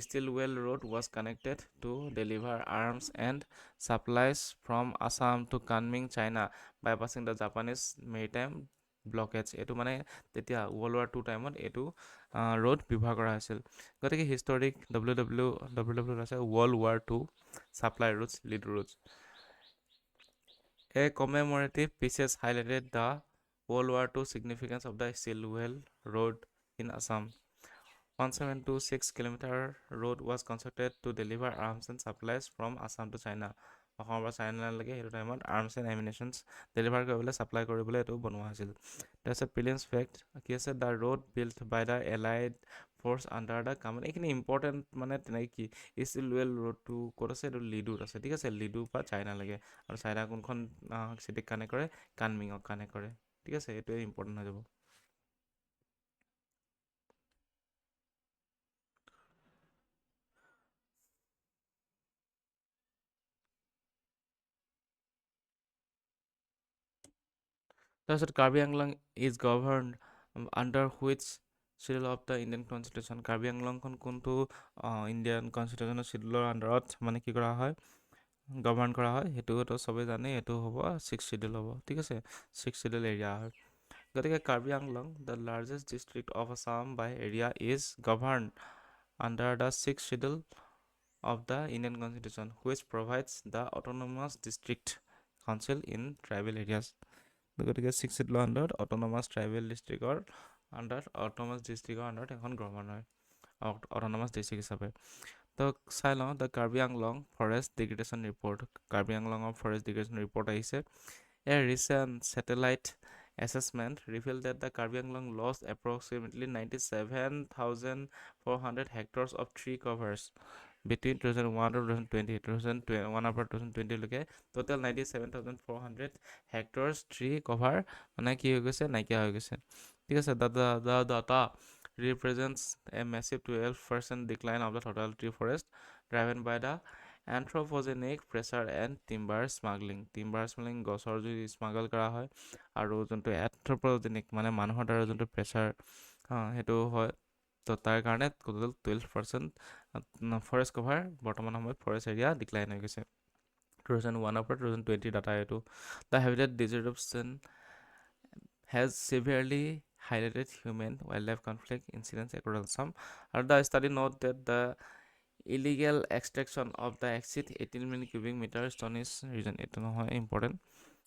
Stilwell road was connected to deliver arms and supplies from Assam to Kunming China bypassing the Japanese maritime blockage. এইটো মানে তেতিয়া World War II টাইমত এইটো ৰোড ব্যৱহাৰ কৰা হৈছিল। গতিকে হিষ্টৰিক WW আছে World War II supply routes, lead routes. A commemorative pieces highlighted the World War II significance of the Stillwell Road in Assam. 1726 kilometer road was constructed to deliver arms and supplies from Assam to China. অসমৰ পৰা চাইনালৈকে সেইটো টাইমত আৰ্মছ এণ্ড এমিনেশ্যনছ ডেলিভাৰ কৰিবলৈ ছাপ্লাই কৰিবলৈ এইটো বনোৱা হৈছিল। তাৰপিছত প্ৰিলিমছ ফেক্ট কি আছে? The road built by the allied force under the command. এইখিনি ইম্পৰ্টেণ্ট মানে তেনেকৈ কি? ষ্টিলৱেল ৰোডটো ক'ত আছে? এইটো লিডুত আছে, ঠিক আছে। লিডুৰ পৰা চাইনালৈকে, আৰু চাইনা কোনখন চিটিক কানেক্ট কৰে? কানমিঙক কানেক্ট কৰে, ঠিক আছে। এইটোৱে ইম্পৰ্টেণ্ট হৈ যাব। তাৰপিছত Karbi Anglong is govern under which schedule of the Indian constitution. Karbi আংলংখন কোনটো ইণ্ডিয়ান কনষ্টিটিউশ্যনৰ শিডিউলৰ আণ্ডাৰত মানে কি কৰা হয়, গভৰ্ণ কৰা হয়, সেইটোতো চবেই জানে, এইটো হ'ব 6th শিডিউল হ'ব, ঠিক আছে, 6th শিডিউল এৰিয়া হয়। গতিকে Karbi Anglong the largest district of Assam by area is govern under the 6th schedule of the Indian Constitution, which provides the autonomous district council in tribal areas. গতিকে 6th শিডিউলৰ আণ্ডাৰত অট'নমাছ ট্ৰাইবেল ডিষ্ট্ৰিক্টৰ আণ্ডাৰত এখন গভৰ্ণৰ হয় অট'নমাছ ডিষ্ট্ৰিক্ট হিচাপে। তো চাই লওঁ the Karbi Anglong forest degradation report. Karbi আংলঙৰ ফৰেষ্ট ডিগ্ৰেডেশ্যন ৰিপৰ্ট আহিছে। A recent satellite assessment revealed that the Karbi Anglong lost approximately 97,400 hectares of tree covers between 2001 to 2020. 2001 পৰা 2020 লৈকে total 97,400 hectares tree cover মানে কি হৈ গৈছে, নাইকিয়া হৈ গৈছে, ঠিক আছে। the data represents a massive 12% decline of the total tree forest driven by the anthropogenic pressure and timber smuggling গছৰ যদি স্মাগল কৰা হয় আৰু যোনটো এন্থ্ৰপজেনিক মানে মানুহৰ দ্বাৰা যোনটো প্ৰেছাৰ সেইটো হয়, তো তাৰ কাৰণে টোটেল 12% ফৰেষ্ট কভাৰ বৰ্তমান সময়ত ফৰেষ্ট এৰিয়া ডিক্লাইন হৈ গৈছে 2001 পৰা 2020 ডাটা এইটো। The habitat disruption has severely highlighted human wildlife conflict incidents across Assam, and the study note that the illegal extraction of the exceed 18 million cubic meter stone is region এইটো নহয় ইম্পৰ্টেণ্ট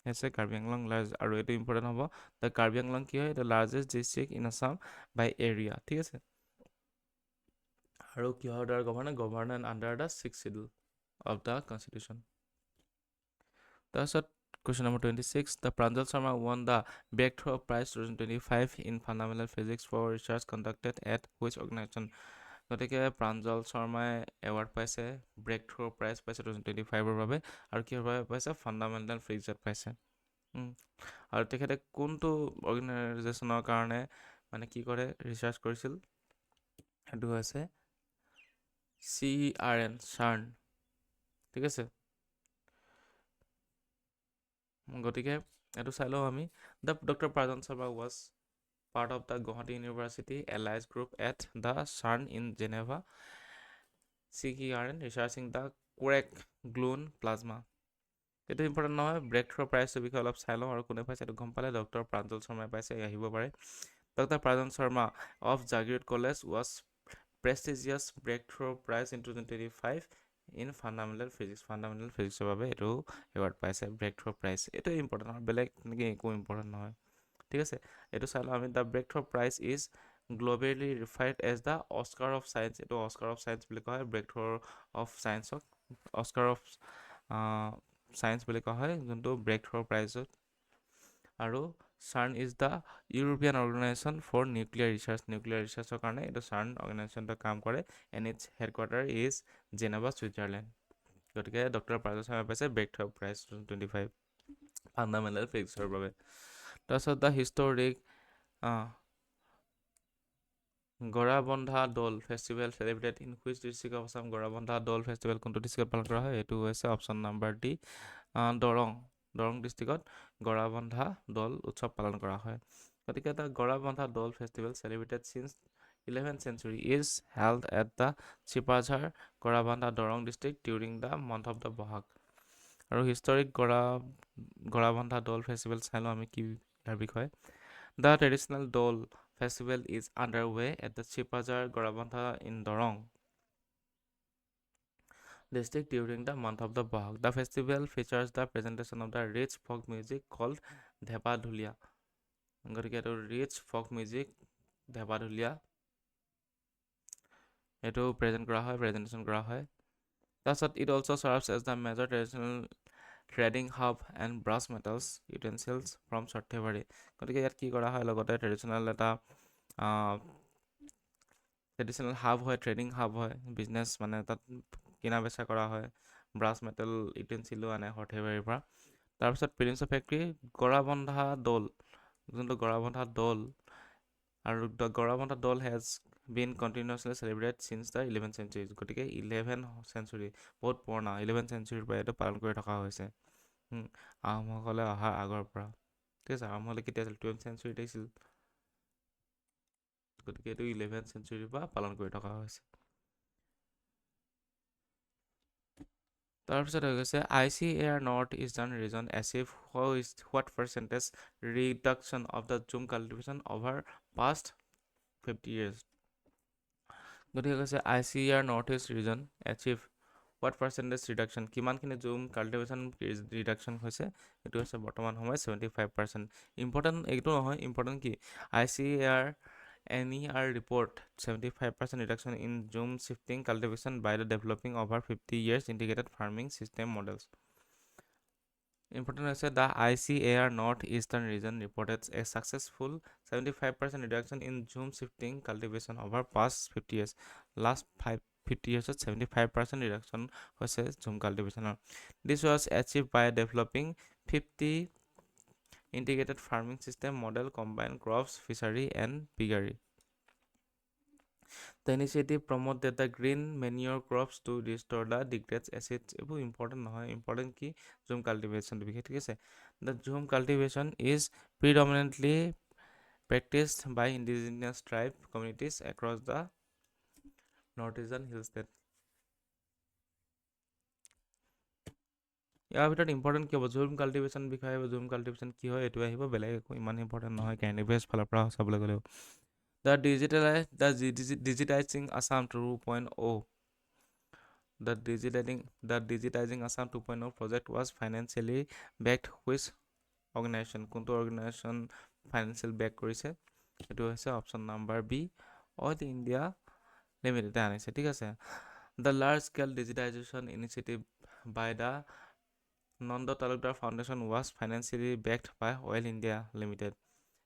হৈছে কাৰ্বি আংলং লাৰ্জ, আৰু এইটো ইম্পৰ্টেণ্ট হ'ব দ্য কাৰ্বি আংলং কি হয়, the largest district in Assam by area, ঠিক আছে। আৰু কিহৰ দ্বাৰা govern under the 6th schedule of the constitution. তাৰপিছত question number 26, the Pranjal Sharma won the Breakthrough Prize 2025 in Fundamental Physics for research conducted at which organization? গতিকে প্ৰাঞ্জল শৰ্মাই এৱাৰ্ড পাইছে, ব্ৰেকথ্ৰু প্ৰাইজ পাইছে 2025ৰ বাবে, আৰু কিহৰ বাবে পাইছে, ফাণ্ডামেণ্টেল ফিজিক্সত পাইছে। আৰু তেখেতে কোনটো অৰ্গেনাইজেশ্যনৰ কাৰণে মানে কি কৰে, ৰিচাৰ্চ কৰিছিল, সেইটো হৈছে CERN, চাৰ্ণ, ঠিক আছে। গতিকে এইটো চাই লওঁ আমি। The doctor Pranjal Sharma was part of the Govt University Allies Group at the CERN in Geneva, CERN researching the quark gluon plasma. এইটো ইম্পৰ্টেণ্ট নহয়, ব্ৰেকথ্ৰু প্ৰাইজটোৰ বিষয়ে অলপ চাই লওঁ, আৰু কোনে পাইছে এইটো গম পালে ডক্টৰ প্ৰাঞ্জল শৰ্মাই পাইছে, আহিব পাৰে। Doctor Pranjal Sharma of Jagiroad college was prestigious breakthrough prize in 2025 in fundamental ফিজিক্সৰ বাবে এইটো এৱাৰ্ড পাইছে, ব্ৰেকথ্ৰু প্ৰাইজ। এইটো ইম্পৰ্টেণ্ট নহয়, বেলেগ নেকি একো ইম্পৰ্টেণ্ট নহয়, ঠিক আছে। এইটো চাই লওঁ আমি। The breakthrough prize is globally referred as the Oscar of science. এইটো অস্কাৰ অফ চায়েন্স বুলি কোৱা হয়, ব্ৰেকথ্ৰু অফ চায়েন্সক অস্কাৰ অফ চায়েন্স বুলি কোৱা হয়, যোনটো ব্ৰেকথ্ৰু প্ৰাইজত। আৰু CERN is the European organisation for nuclear ৰিচাৰ্চৰ কাৰণে এইটো CERN অৰ্গেনাইজেশ্যনটো কাম কৰে, and its headquarter is Geneva, Switzerland. গতিকে ডক্টৰ প্ৰাঞ্জল শৰ্মাই পাইছে ব্ৰেকথ্ৰু প্ৰাইজ 2025 ফাণ্ডামেণ্টেল ফিজিক্সৰ বাবে। তাৰপিছত the historic গৰাবন্ধা Doul festival celebrate in which district of Assam. Garabandha Doul festival কোনটো ডিষ্ট্ৰিক্টত পালন কৰা হয়, এইটো হৈছে অপশ্যন নাম্বাৰ ডি, দৰং ডিষ্ট্ৰিক্টত গৰাবন্ধা দৌল উৎসৱ পালন কৰা হয়। গতিকে the Garabandha Doul festival celebrated since 11th century is held at the Sipajhar Garabandha Darrang district during the month of the Bohag. আৰু হিষ্টৰিক গৰাবন্ধা দৌল ফেষ্টিভেল চাই লওঁ আমি কি ইয়াৰ বিষয়ে। The traditional Doul festival is underway at the Chipazar Gorabantha in Dorong district during the month of the Bahag. The festival features the presentation of the rich folk music called Dhepa Dhulia. গতিকে এইটো ৰিচ ফক মিউজিক ধেপা ঢুলীয়া এইটো প্ৰেজেণ্টেশ্যন কৰা হয়। তাৰপিছত it also' serves as the major traditional trading hub and brass metals utensils from Sarthebari. গতিকে ইয়াত কি কৰা হয়, লগতে ট্ৰেডিশ্যনেল এটা ট্ৰেডিশ্যনেল হাব হয়, ট্ৰেডিং হাব হয়, বিজনেছ মানে তাত কিনা বেচা কৰা হয়, ব্ৰাছ মেটেল ইউটেনচিলো আনে সৰ্থেবাৰীৰ পৰা। তাৰপিছত prelims of factory Garabandha Doul, যোনটো গৰাবন্ধা দৌল, আৰু the Garabandha Doul has been continuously celebrate since the 11th century। গতিকে 11th century বহুত পুৰণা, 11th centuryৰ পৰা এইটো পালন কৰি থকা হৈছে আহোমসকলে অহাৰ আগৰ পৰা। ঠিক আছে, আৰম্ভ হ'লে কেতিয়া আছিল 12th centuryত আহিছিল, গতিকে এইটো 11th centuryৰ পৰা পালন কৰি থকা হৈছে। তাৰপিছত হৈ গৈছে ICAR north eastern region achieve what percentage reduction of the jhum cultivation over past 50 years। গতিকে কৈছে ICAR north east region achieve what percentage reduction, কিমানখিনি জুম কাল্টিভেশ্যন ৰিডাকশ্যন হৈছে, এইটো হৈছে বৰ্তমান সময়ত 75%। ইম্পৰ্টেণ্ট এইটো নহয়, ইম্পৰ্টেণ্ট কি ICAR NER report 75% reduction in zoom shifting cultivation by the developing over 50 years integrated farming system models. Important is the ICAR North Eastern region reported a successful 75% reduction in zoom shifting cultivation over past 50 years. Last 50 years 75% reduction was zoom cultivation. This was achieved by developing 50 integrated farming system model combine crops, fishery and piggery. The initiative promoted the green manure crops to restore the degraded acids. Ebu important নহয়, important কি zoom cultivation বিষয়ে, ঠিক আছে। The zoom cultivation is predominantly practiced by indigenous tribe communities across the northeastern hill state. ইয়াৰ ভিতৰত ইম্পৰ্টেণ্ট কি হ'ব, জুম কাল্টিভেশ্যন বিষয়ে আহিব, জুম কাল্টিভেশ্যন কি হয় এইটো আহিব, বেলেগ একো ইমান ইম্পৰ্টেণ্ট নহয় কেণ্ডিভেজ ফালৰ পৰা চাবলৈ গ'লেও। The digitizing Assam 2.0. The digitizing Assam 2.0 project was financially backed with organization. কোনটো organization financial back কৰিছে, এইটো হৈছে option number B, Oil India Limited আনিছে, ঠিক আছে। The large scale digitization initiative by the Nanda Talukdar Foundation was financially backed by Oil India Limited,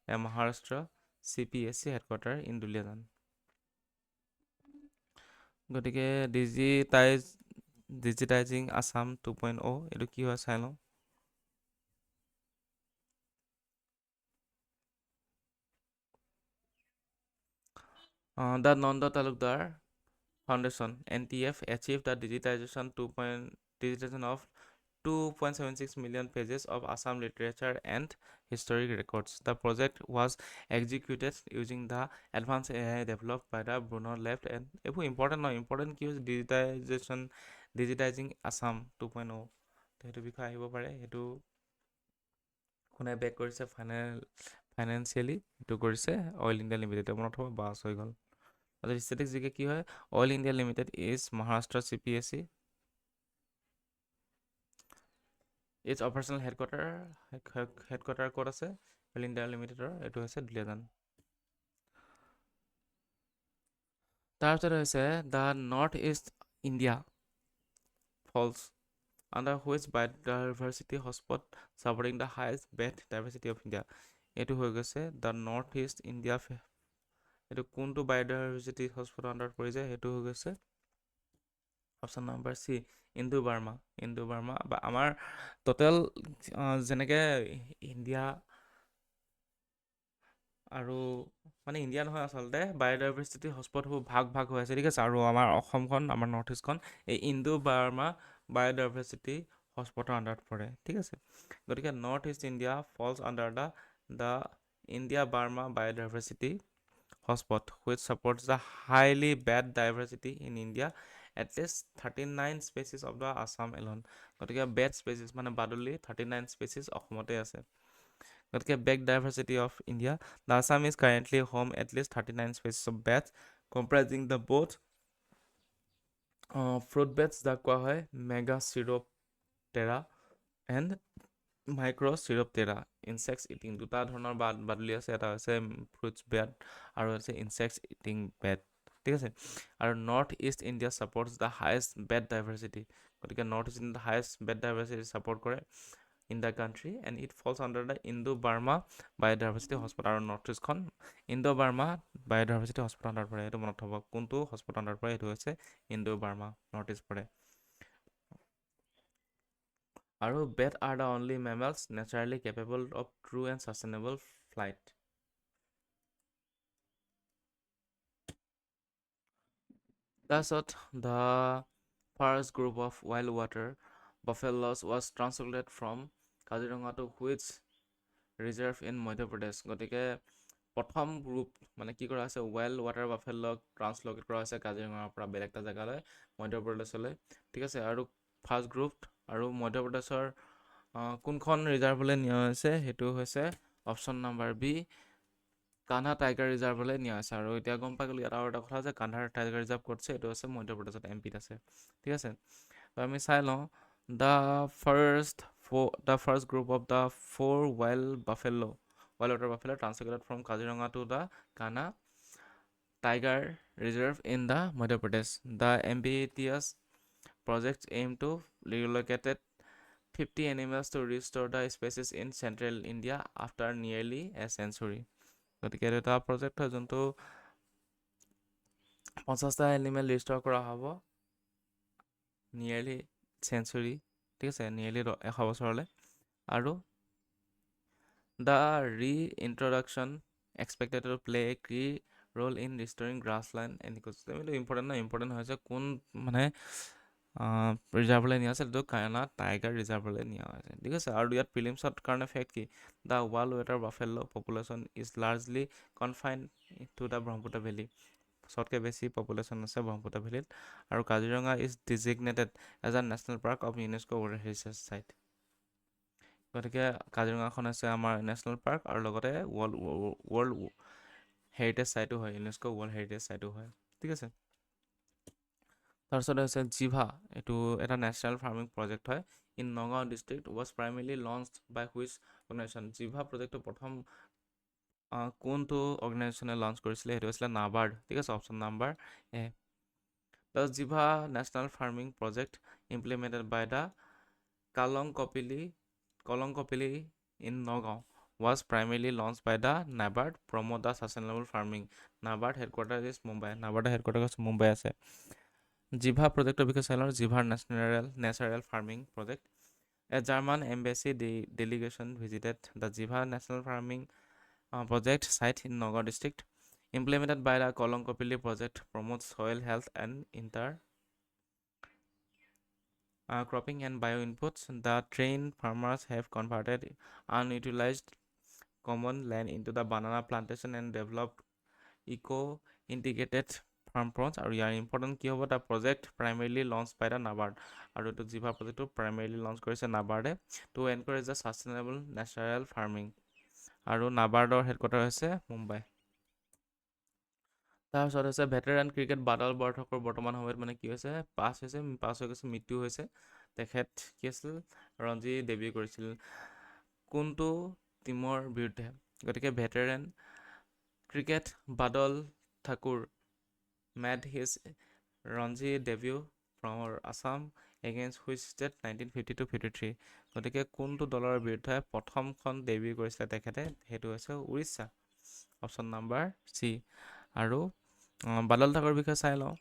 a Maharashtra CPSC headquarter in Duliajan. গতিকে digitizing Assam 2.0 এইটো কি হয় চাই লওঁ। The Nanda Talukdar Foundation NTF achieved the digitization of 2.76 million pages of Assam literature and historic records. The project was executed using the advanced AI developed by the Bruno Lab and important no important কি হৈছে digitizing Assam 2.0, সেইটো বিষয়ে আহিব পাৰে, সেইটো কোনে বেক কৰিছে ফাইনেন্সিয়েলি, এইটো কৰিছে অইল ইণ্ডিয়া লিমিটেড, মনত হ'ব বাছ হৈ গ'ল। আৰু ষ্টেটিক্স জিকে কি হয়, Oil India Limited is Maharashtra CPSC. Its operational headquarter ক'ত আছে, অইল ইণ্ডিয়া লিমিটেডৰ, এইটো হৈছে দুলিয়াজান। তাৰপিছত হৈছে the north east India false under which biodiversity hotspot supporting the highest bat diversity of India. এইটো হৈ গৈছে দ্য নৰ্থ ইষ্ট ইণ্ডিয়া, এইটো কোনটো বায়'ডাইভাৰ্চিটি হটস্পটৰ আণ্ডাৰত পৰি যায়, সেইটো হৈ গৈছে option number C, Indo Burma বা আমাৰ টোটেল যেনেকৈ ইণ্ডিয়া আৰু মানে ইণ্ডিয়া নহয় আচলতে বায়'ডাইভাৰ্চিটি হটস্পটবোৰ ভাগ হৈ আছে, ঠিক আছে। আৰু আমাৰ অসমখন, আমাৰ নৰ্থ ইষ্টখন এই ইণ্ডো বাৰ্মা বায়'ডাইভাৰ্চিটি হটস্পটৰ আণ্ডাৰত পৰে, ঠিক আছে। গতিকে north east India falls under the India Burma biodiversity hotspot which supports the highly bad diversity in India, at least 39 species of the Assam alone. গতিকে bad species মানে বাদুলি 39 species অসমতে আছে। গতিকে bad diversity of India, the Assam is currently home at least 39 species of bats comprising the both fruit bats যাক কোৱা হয় megachiroptera and microchiroptera, insects eating, দুটা ধৰণৰ বাদুলি আছে, এটা হৈছে ফ্ৰুটছ বেট আৰু হৈছে ইনচেক্টছ ইটিং বেট, ঠিক আছে। আৰু north east India supports the highest bat diversity, গতিকে north east India highest bat diversity support কৰে in the country and it falls under the Indo Burma biodiversity hotspot. আৰু নৰ্থ ইষ্টখন ইণ্ডো বাৰ্মা বায়'ডাইভাৰ্চিটি হটস্পট আণ্ডাৰত পৰে, এইটো মনত থ'ব, কোনটো হটস্পট আণ্ডাৰত পৰে, এইটো হৈছে ইণ্ডো বাৰ্মা, নৰ্থ ইষ্ট পৰে। আৰু bat are the only mammals naturally capable of true and sustainable flight. তাৰপিছত the first group of wild water buffaloes was transported from Kaziranga to which reserve in Madhya Pradesh. গতিকে প্ৰথম গ্ৰুপ মানে কি কৰা হৈছে, ৱাইল্ড ৱাটাৰ বাফেলক ট্ৰান্সলোকেট কৰা হৈছে কাজিৰঙাৰ পৰা বেলেগ এটা জেগালৈ মধ্যপ্ৰদেশলৈ, ঠিক আছে। আৰু ফাৰ্ষ্ট গ্ৰুপ আৰু মধ্যপ্ৰদেশৰ কোনখন ৰিজাৰ্ভলৈ নিয়া হৈছে, সেইটো হৈছে option number B, Kanha tiger ৰিজাৰ্ভলৈ নিয়া হৈছে। আৰু এতিয়া গম পাই গ'লো ইয়াত আৰু এটা কথা যে কানহা টাইগাৰ ৰিজাৰ্ভ ক'ত আছে, এইটো আছে মধ্যপ্ৰদেশত, এমপিত আছে, ঠিক আছে। তো আমি চাই লওঁ the first group of the 4 wild water buffalo translocated from Kaziranga to the Kanha tiger reserve in the Madhya Pradesh. The ambitious projects aim to relocate 50 animals to restore the species in central India after nearly a century. গতিকে এইটো এটা প্ৰজেক্ট হয় যোনটো 50টা এনিমেল ৰিষ্ট'ৰ কৰা হ'ব নিয়েৰলি চেঞ্চুৰী, ঠিক আছে, নিয়েৰলি 100 বছৰলৈ। আৰু the reintroduction expected to play a key role in restoring grassland and ecosystem. এইটো ইম্পৰ্টেণ্ট নহয়, ইম্পৰ্টেণ্ট হৈছে কোন মানে ৰিজাৰ্ভলৈ নিয়া হৈছে, এইটো কানহা টাইগাৰ ৰিজাৰ্ভলৈ নিয়া হৈছে, ঠিক আছে। আৰু ইয়াত প্ৰিলিমছৰ কাৰণে ফেক্ট কি, the wild water buffalo population is largely confined to the Brahmaputra valley. চবতকৈ বেছি পপুলেশ্যন আছে ব্ৰহ্মপুত্ৰ ভেলীত। আৰু Kaziranga is designated as a national park of UNESCO world heritage site. গতিকে কাজিৰঙাখন আছে আমাৰ নেশ্যনেল পাৰ্ক আৰু লগতে ৱৰ্ল্ড হেৰিটেজ চাইটো হয়, ইউনেস্কো ৱৰ্ল্ড হেৰিটেজ চাইটো হয়, ঠিক আছে। তাৰপিছতে হৈছে জিভা, এইটো এটা নেশ্যনেল ফাৰ্মিং প্ৰজেক্ট হয় in Nagaon district, was primarily launched by which organisation. Jiva প্ৰজেক্টটো প্ৰথম কোনটো অৰ্গেনাইজেশ্যনে লঞ্চ কৰিছিলে, সেইটো হৈছিলে নাবাৰ্ড, ঠিক আছে, option number A. The Jiva national farming project implemented by the Kolongkapili in Nagaon was primarily launched by the NABARD promote the sustainable farming. NABARD headquarters is Mumbai. NABARD headquarters Mumbai আছে। জিভা প্ৰজেক্টৰ বিষয়ে চাই লওঁ। জিভাৰ natural farming project. A German embassy delegation visited the Jiva National Farming project site in Nagaon district. Implemented by the Kolonkopili project promotes soil health and cropping and bio inputs. The trained farmers have converted unutilized common land into the banana plantation and developed eco-integrated farm prawns. আৰু ইয়াৰ ইম্পৰ্টেণ্ট কি হ'ব, the project primarily launch by the NABARD. আৰু এইটো জিভা প্ৰজেক্টটো প্ৰাইমেৰিলি লঞ্চ কৰিছে নাবাৰ্ডে to encourage the sustainable natural farming. আৰু নাবাৰ্ডৰ হেডকোৱাৰ্টাৰ হৈছে মুম্বাই। তাৰপিছত হৈছে ভেটেৰান ক্ৰিকেট বাদল বৰঠাকুৰ বৰ্তমান সময়ত মানে কি হৈছে, পাছ হৈ গৈছে, মৃত্যু হৈছে। তেখেত কি আছিল, ৰঞ্জী ডেবিউ কৰিছিল কোনটো টিমৰ বিৰুদ্ধে। গতিকে veteran cricket Badal Thakur made his Ranji debut from Assam against which state 1952-53। গতিকে কোনটো দলৰ বিৰুদ্ধে প্ৰথমখন ডেবিউ কৰিছিলে তেখেতে, সেইটো হৈছে উৰিষ্যা, অপশ্যন নাম্বাৰ চি। আৰু বাদল ঠাকুৰৰ বিষয়ে চাই লওঁ।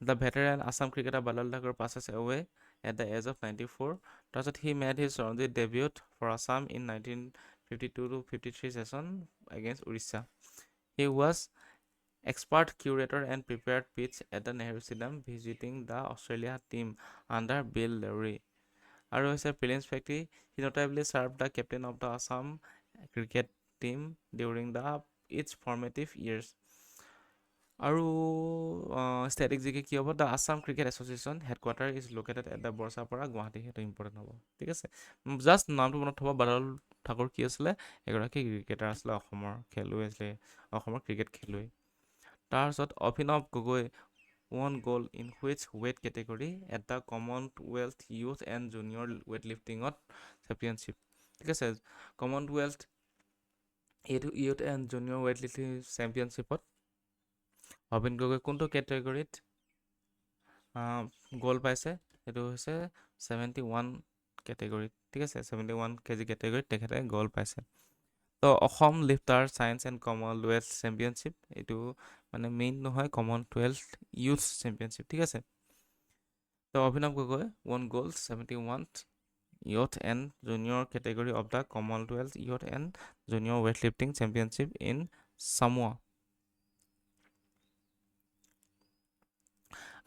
The veteran Assam cricketer Badal Thakur passes away at the age of 94. তাৰপিছত he made his Ranji debut for Assam in 1952-53 session against Orissa. He was expert curator and prepared pitch at the Nehru Stadium, visiting the Australia team under Bill Lowry. আৰু হৈছে prelims factory, he notably served the captain of the Assam cricket team during its formative years. আৰু ষ্টেটিক জিকে কি হ'ব, the Assam cricket association headquarter is located at the Barsapara, Guwahati. সেইটো ইম্পৰ্টেণ্ট হ'ব, ঠিক আছে। জাষ্ট নামটো মনত থ'ব, বাদল ঠাকুৰ কি আছিলে, এগৰাকী ক্ৰিকেটাৰ আছিলে, অসমৰ খেলুৱৈ আছিলে, অসমৰ ক্ৰিকেট খেলুৱৈ। তাৰপিছত অভিনৱ Gogoi won gold in which weight category at the Commonwealth Youth and Junior Weightlifting Championship, ঠিক আছে। কমনৱেলথ ইউথ এণ্ড জুনিয়ৰ ৱেইটলিফটিং চেম্পিয়নশ্বিপত অভিন গগৈ কোনটো কেটেগৰীত গ'ল্ড পাইছে, সেইটো হৈছে 71 কেটেগৰীত, ঠিক আছে, 71 কেজি কেটেগৰীত তেখেতে গ'ল্ড পাইছে। তো Assam lifter science and Commonwealth championship, এইটো মানে মেইন নহয়, কমনৱেলথ ইউথ চেম্পিয়নশ্বিপ, ঠিক আছে। তো অভিনৱ Gogoi won gold 71 youth and junior category of the Commonwealth Youth and Junior Weightlifting Championship in Samoa.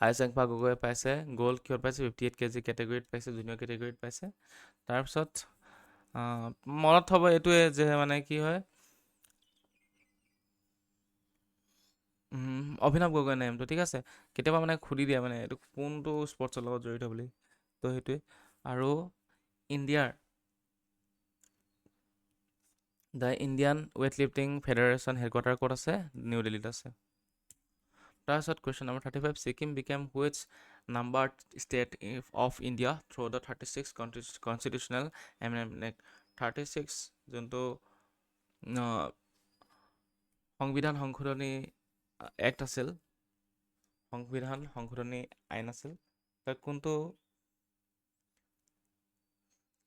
আইচেংপা Gogoi পাইছে গ'ল্ড, কিহত পাইছে, 58 কেজি কেটেগৰীত পাইছে, জুনিয়ৰ কেটেগৰীত পাইছে। তাৰপিছত মনত থ'ব এইটোৱে যে মানে কি হয়, অভিনৱ গগৈ নেমটো, ঠিক আছে। কেতিয়াবা মানে সুধি দিয়ে মানে এইটো কোনটো স্পৰ্টছৰ লগত জড়িত বুলি, তো সেইটোৱে। আৰু ইণ্ডিয়াৰ the Indian weight lifting federation headquarter ক'ত আছে? নিউ দিল্লীত আছে। তাৰপিছত question number 35, Sikkim became which number state of India through the 36 constitutional amendment act. 36 যোনটো সংবিধান সংশোধনী এক্ট আছিল, সংবিধান সংশোধনী আইন আছিল, তাত কোনটো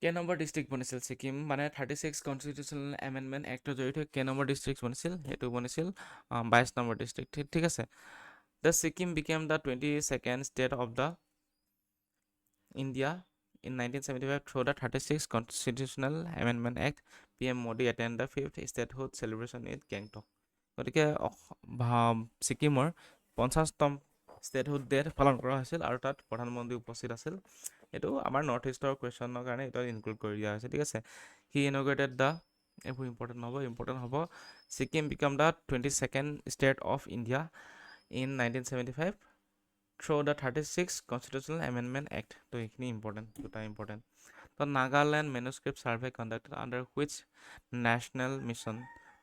কেই নম্বৰ ডিষ্ট্ৰিক্ট বনিছিল ছিকিম? মানে 36 কনষ্টিটিউচনেল এমেণ্ডমেণ্ট এক্টৰ জৰিয়তে কেই নম্বৰ ডিষ্ট্ৰিক্ট বনিছিল? সেইটো বনিছিল 22 নম্বৰ ডিষ্ট্ৰিক্ট, ঠিক আছে। The Sikkim became the 22nd state of the India in 1975 through the 36 Constitutional Amendment Act. PM Modi attended the 5th statehood celebration in Gangtok. গতিকে ছিকিমৰ 50তম ষ্টেটহুড ডে পালন কৰা হৈছিল আৰু তাত প্ৰধানমন্ত্ৰী উপস্থিত আছিল। এইটো আমাৰ নৰ্থ ইষ্টৰ কুৱেশ্যনৰ কাৰণে এইটো ইনক্লুড কৰি দিয়া হৈছে, ঠিক আছে। হি ইনগ্ৰেটেড দ্য, এইবোৰ ইম্পৰ্টেণ্ট হ'ব। Sikkim became the 22nd state of India in 1975 through the 36 Constitutional Amendment Act. তো এইখিনি ইম্পৰ্টেণ্ট। তো Nagaland manuscript survey conducted under which national mission?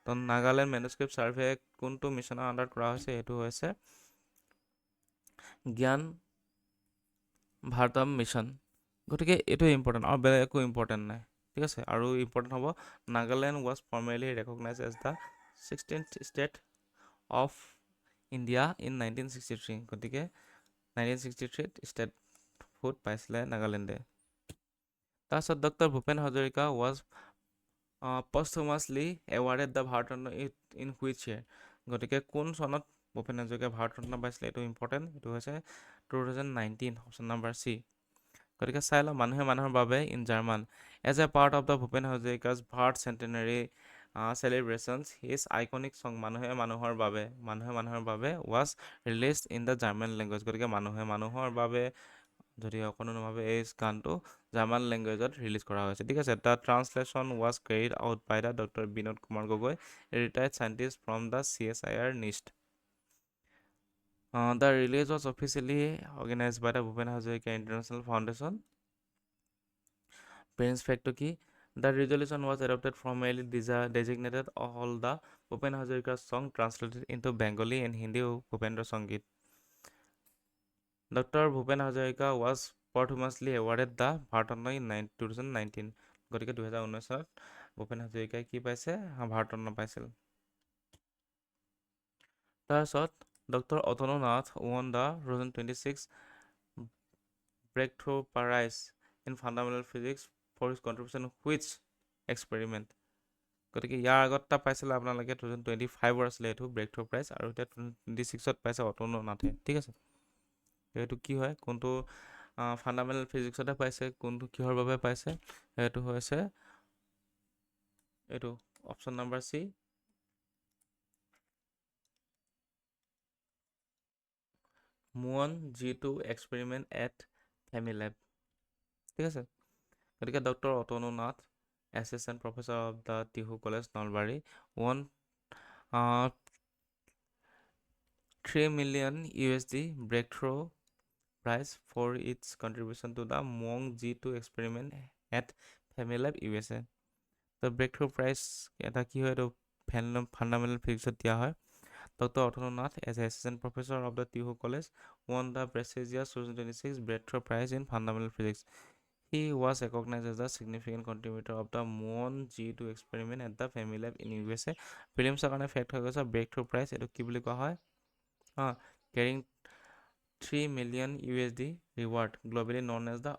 তো নাগালেণ্ড মেনুস্ক্ৰিপ্ট ছাৰ্ভে কোনটো মিছনৰ আণ্ডাৰত কৰা হৈছে? এইটো হৈছে জ্ঞান ভাৰতম মিছন। গতিকে এইটো ইম্পৰ্টেণ্ট আৰু বেলেগ একো ইম্পৰ্টেণ্ট নাই, ঠিক আছে। আৰু ইম্পৰ্টেণ্ট হ'ব, Nagaland was formally recognise as the 16th state of India in 1963। গতিকে 1963ত ষ্টেটহুড পাইছিলে নাগালেণ্ডে। তাৰপিছত doctor Bhupen Hazarika was posthumously awarded the Bharat Ratna in which year? গতিকে কোন চনত ভূপেন হাজৰিকা ভাৰত ৰত্ন পাইছিলে? এইটো ইম্পৰ্টেণ্ট, এইটো হৈছে 2019, অপশ্যন নম্বৰ চি। গতিকে চাই লওঁ, মানুহে মানুহৰ বাবে in German. As a part of the Bhupen Hazarika's Bharat centenary celebrations his iconic song মানুহে মানুহৰ বাবে was released in the German language. গতিকে মানুহে মানুহৰ বাবে, যদি অকণো নভাবে, এই গানটো জাৰ্মান লেংগুৱেজত ৰিলিজ কৰা হৈছে, ঠিক আছে। The translation was carried out by the doctor Binod Kumar Gogoi, retired scientist from the CSIR NIST। The release was officially organised by the Bhupen Hazarika international foundation. Parents ফেক্টটো কি? The resolution was adopted formally designated all the Bhupen হাজৰিকাৰ song translated into Bengali and Hindi Bhupendra Sangeet. Doctor Bhupen Hazarika was posthumously awarded the Bharat Ratna in 2019। গতিকে 2019 চনত ভূপেন হাজৰিকাই কি পাইছে? ভাৰত ৰত্ন পাইছিল। তাৰপিছত doctor Atanu Nath won the 2026 Breakthrough Prize in Fundamental Physics for his contribution which experiment? গতিকে ইয়াৰ আগত এটা পাইছিলে আপোনালোকে 2025 আছিলে এইটো ব্ৰেকথ্ৰু প্ৰাইজ, আৰু এতিয়া 2026ত পাইছে অতনু নাথে, ঠিক আছে। এইটো কি হয়, কোনটো ফাণ্ডামেণ্টেল ফিজিক্সতে পাইছে, কোনটো কিহৰ বাবে পাইছে? সেইটো হৈছে এইটো option number C, muon G2 experiment at Fermilab, ঠিক আছে। গতিকে doctor Atanu Nath, assistant professor of the Tihu college Nalbari, won 3 million USD breakthrough prize for its contribution to the Muon G2 experiment at FamiLab USA. তো ব্ৰেকথ্ৰু প্ৰাইজ এটা কি হয়, এইটো ফাণ্ডামেণ্টেল ফিজিক্সত দিয়া হয়। Doctor Atanu Nath as a assistant professor of the Tihu college won the prestigious 2026 breakthrough prize in fundamental physics. He was recognized as a significant contributor of the Muon G2 experiment at the FamiLab in USA. Prelims কাৰণে ফেক্ট হৈ গৈছে, ব্ৰেকথ্ৰু প্ৰাইজ এইটো কি বুলি কোৱা হয়? Carrying 3 million USD reward, globally known as the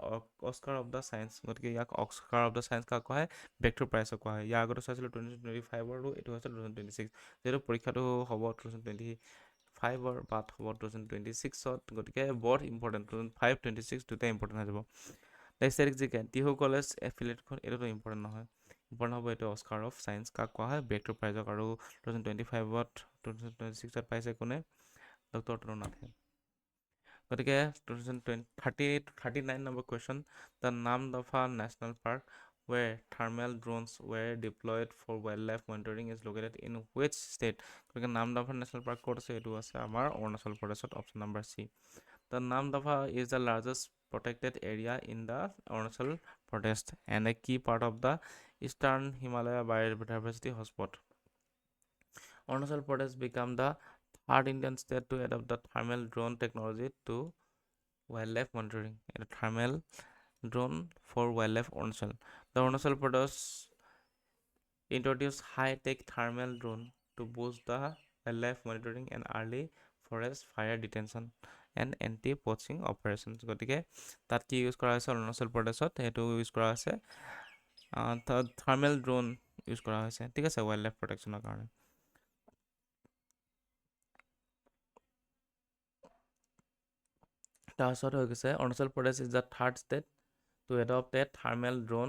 Oscar of the Science. গতিকে ইয়াক অস্কাৰ অফ দ্য ছায়েন্স কাক কোৱা হয়? ব্ৰেকথ্ৰু প্ৰাইজক কোৱা হয়। ইয়াৰ আগতে চাইছিলোঁ 2025 এইটো হৈছে 2026, যিহেতু পৰীক্ষাটো হ'ব 2025 বাট হ'ব 2026ত, গতিকে বৰ ইম্পৰ্টেণ্ট, 2025, 2026 দুটাই ইম্পৰ্টেণ্ট হৈ যাব। নেক্সট জিকে টিহু কলেজ এফিলিয়েটখন, এইটোতো ইম্পৰ্টেণ্ট নহয়, ইম্পৰ্টেণ্ট হ'ব এইটো অস্কাৰ অফ ছায়েন্স কাক কোৱা হয়? ব্ৰেকথ্ৰু প্ৰাইজক। আৰু 2025ত 2026ত পাইছে কোনে? ডক্টৰ অতনু নাথে। গতিকে 39 number question, the Namdapha national park where thermal drones were deployed for wildlife monitoring is located in which state? গতিকে নামদফা নেশ্যনেল পাৰ্ক ক'ত আছে? এইটো আছে আমাৰ অৰুণাচল প্ৰদেশত, option number C. The Namdapha is the largest protected area in the Arunachal Pradesh and a key part of the Eastern Himalaya biodiversity hotspot. Arunachal Pradesh became the third Indian state to adopt the thermal drone technology to wildlife monitoring. A thermal drone for wildlife Arunachal. The Arunachal Pradesh introduced high-tech thermal drone to boost the wildlife monitoring and early forest fire detection and anti-poaching operations. গতিকে তাত কি ইউজ কৰা হৈছে অৰুণাচল প্ৰদেশত? সেইটো ইউজ কৰা হৈছে থাৰ্মেল ড্ৰোন ইউজ কৰা হৈছে, ঠিক আছে, ৱাইল্ড লাইফ প্ৰটেকশ্যনৰ কাৰণে। তাৰপিছত হৈ গৈছে Arunachal Pradesh is the third state to adopt a thermal drone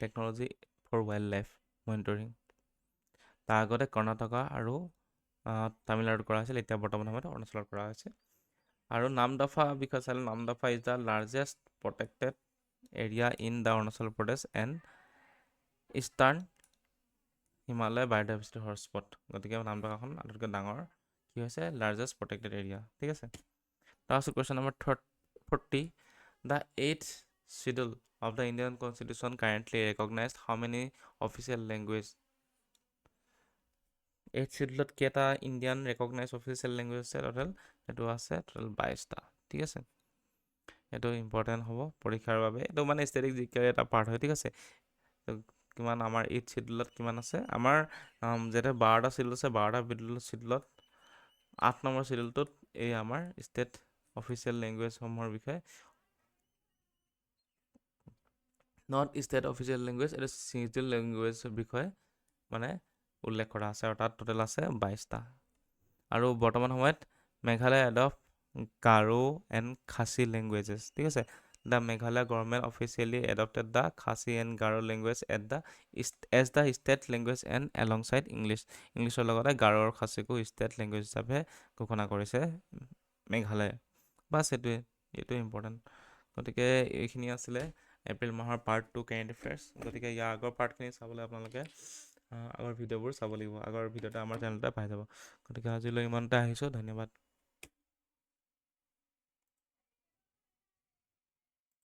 technology for wildlife monitoring. তাৰ আগতে কৰ্ণাটকা আৰু তামিলনাডুত কৰা হৈছিল, এতিয়া বৰ্তমান সময়ত অৰুণাচলত কৰা হৈছে। আৰু নামদফা বিষয়ে চালে Namdapha is the largest protected area in the Arunachal Pradesh and eastern Himalaya biodiversity hotspot. গতিকে নামদফাখন আটাইতকৈ ডাঙৰ কি হৈছে লাৰ্জেষ্ট প্ৰটেক্টেড এৰিয়া, ঠিক আছে। তাৰপিছত question number 40 the 8th schedule of the Indian Constitution currently recognized how many official language? 8th schedule কেইটা ইণ্ডিয়ান ৰেকগনাইজ অফিচিয়েল লেংগুৱেজ আছে টোটেল? সেইটো আছে টোটেল 22টা, ঠিক আছে। এইটো ইম্পৰ্টেণ্ট হ'ব পৰীক্ষাৰ বাবে, এইটো মানে ষ্টেটিক জিকেৰ এটা পাৰ্ট হয়, ঠিক আছে। কিমান আমাৰ 8th শিডিউলত কিমান আছে? আমাৰ যেতিয়া 12টা শিডিউল আছে, 12টা শিডিউলত 8 নম্বৰ শিডিউলটোত এই আমাৰ ষ্টেট অফিচিয়েল লেংগুৱেজসমূহৰ বিষয়ে, নট ষ্টেট অফিচিয়েল লেংগুৱেজ, এইটো চিজুৱেল লেংগুৱেজৰ বিষয়ে মানে উল্লেখ কৰা আছে, আৰু তাত টোটেল আছে 22টা। আৰু বৰ্তমান সময়ত Meghalaya adopt Garo and Khasi languages, ঠিক আছে। The Meghalaya government officially adopted the Khasi and Garo language as the state language and alongside ইংলিছৰ লগতে গাৰো আৰু খাচীকো ষ্টেট লেংগুৱেজ হিচাপে ঘোষণা কৰিছে মেঘালয়ে। বাছ এইটো ইম্পৰ্টেণ্ট। গতিকে এইখিনি আছিলে এপ্ৰিল মাহৰ পাৰ্ট 2 কাৰেণ্ট এফেয়াৰ্ছ। গতিকে ইয়াৰ আগৰ পাৰ্টখিনি চাবলৈ আপোনালোকে আগৰ ভিডিঅ'বোৰ চাব লাগিব, আগৰ ভিডিঅ'টো আমাৰ চেনেলতে পাই যাব। গতিকে আজিলৈ ইমানতে আহিছোঁ, ধন্যবাদ।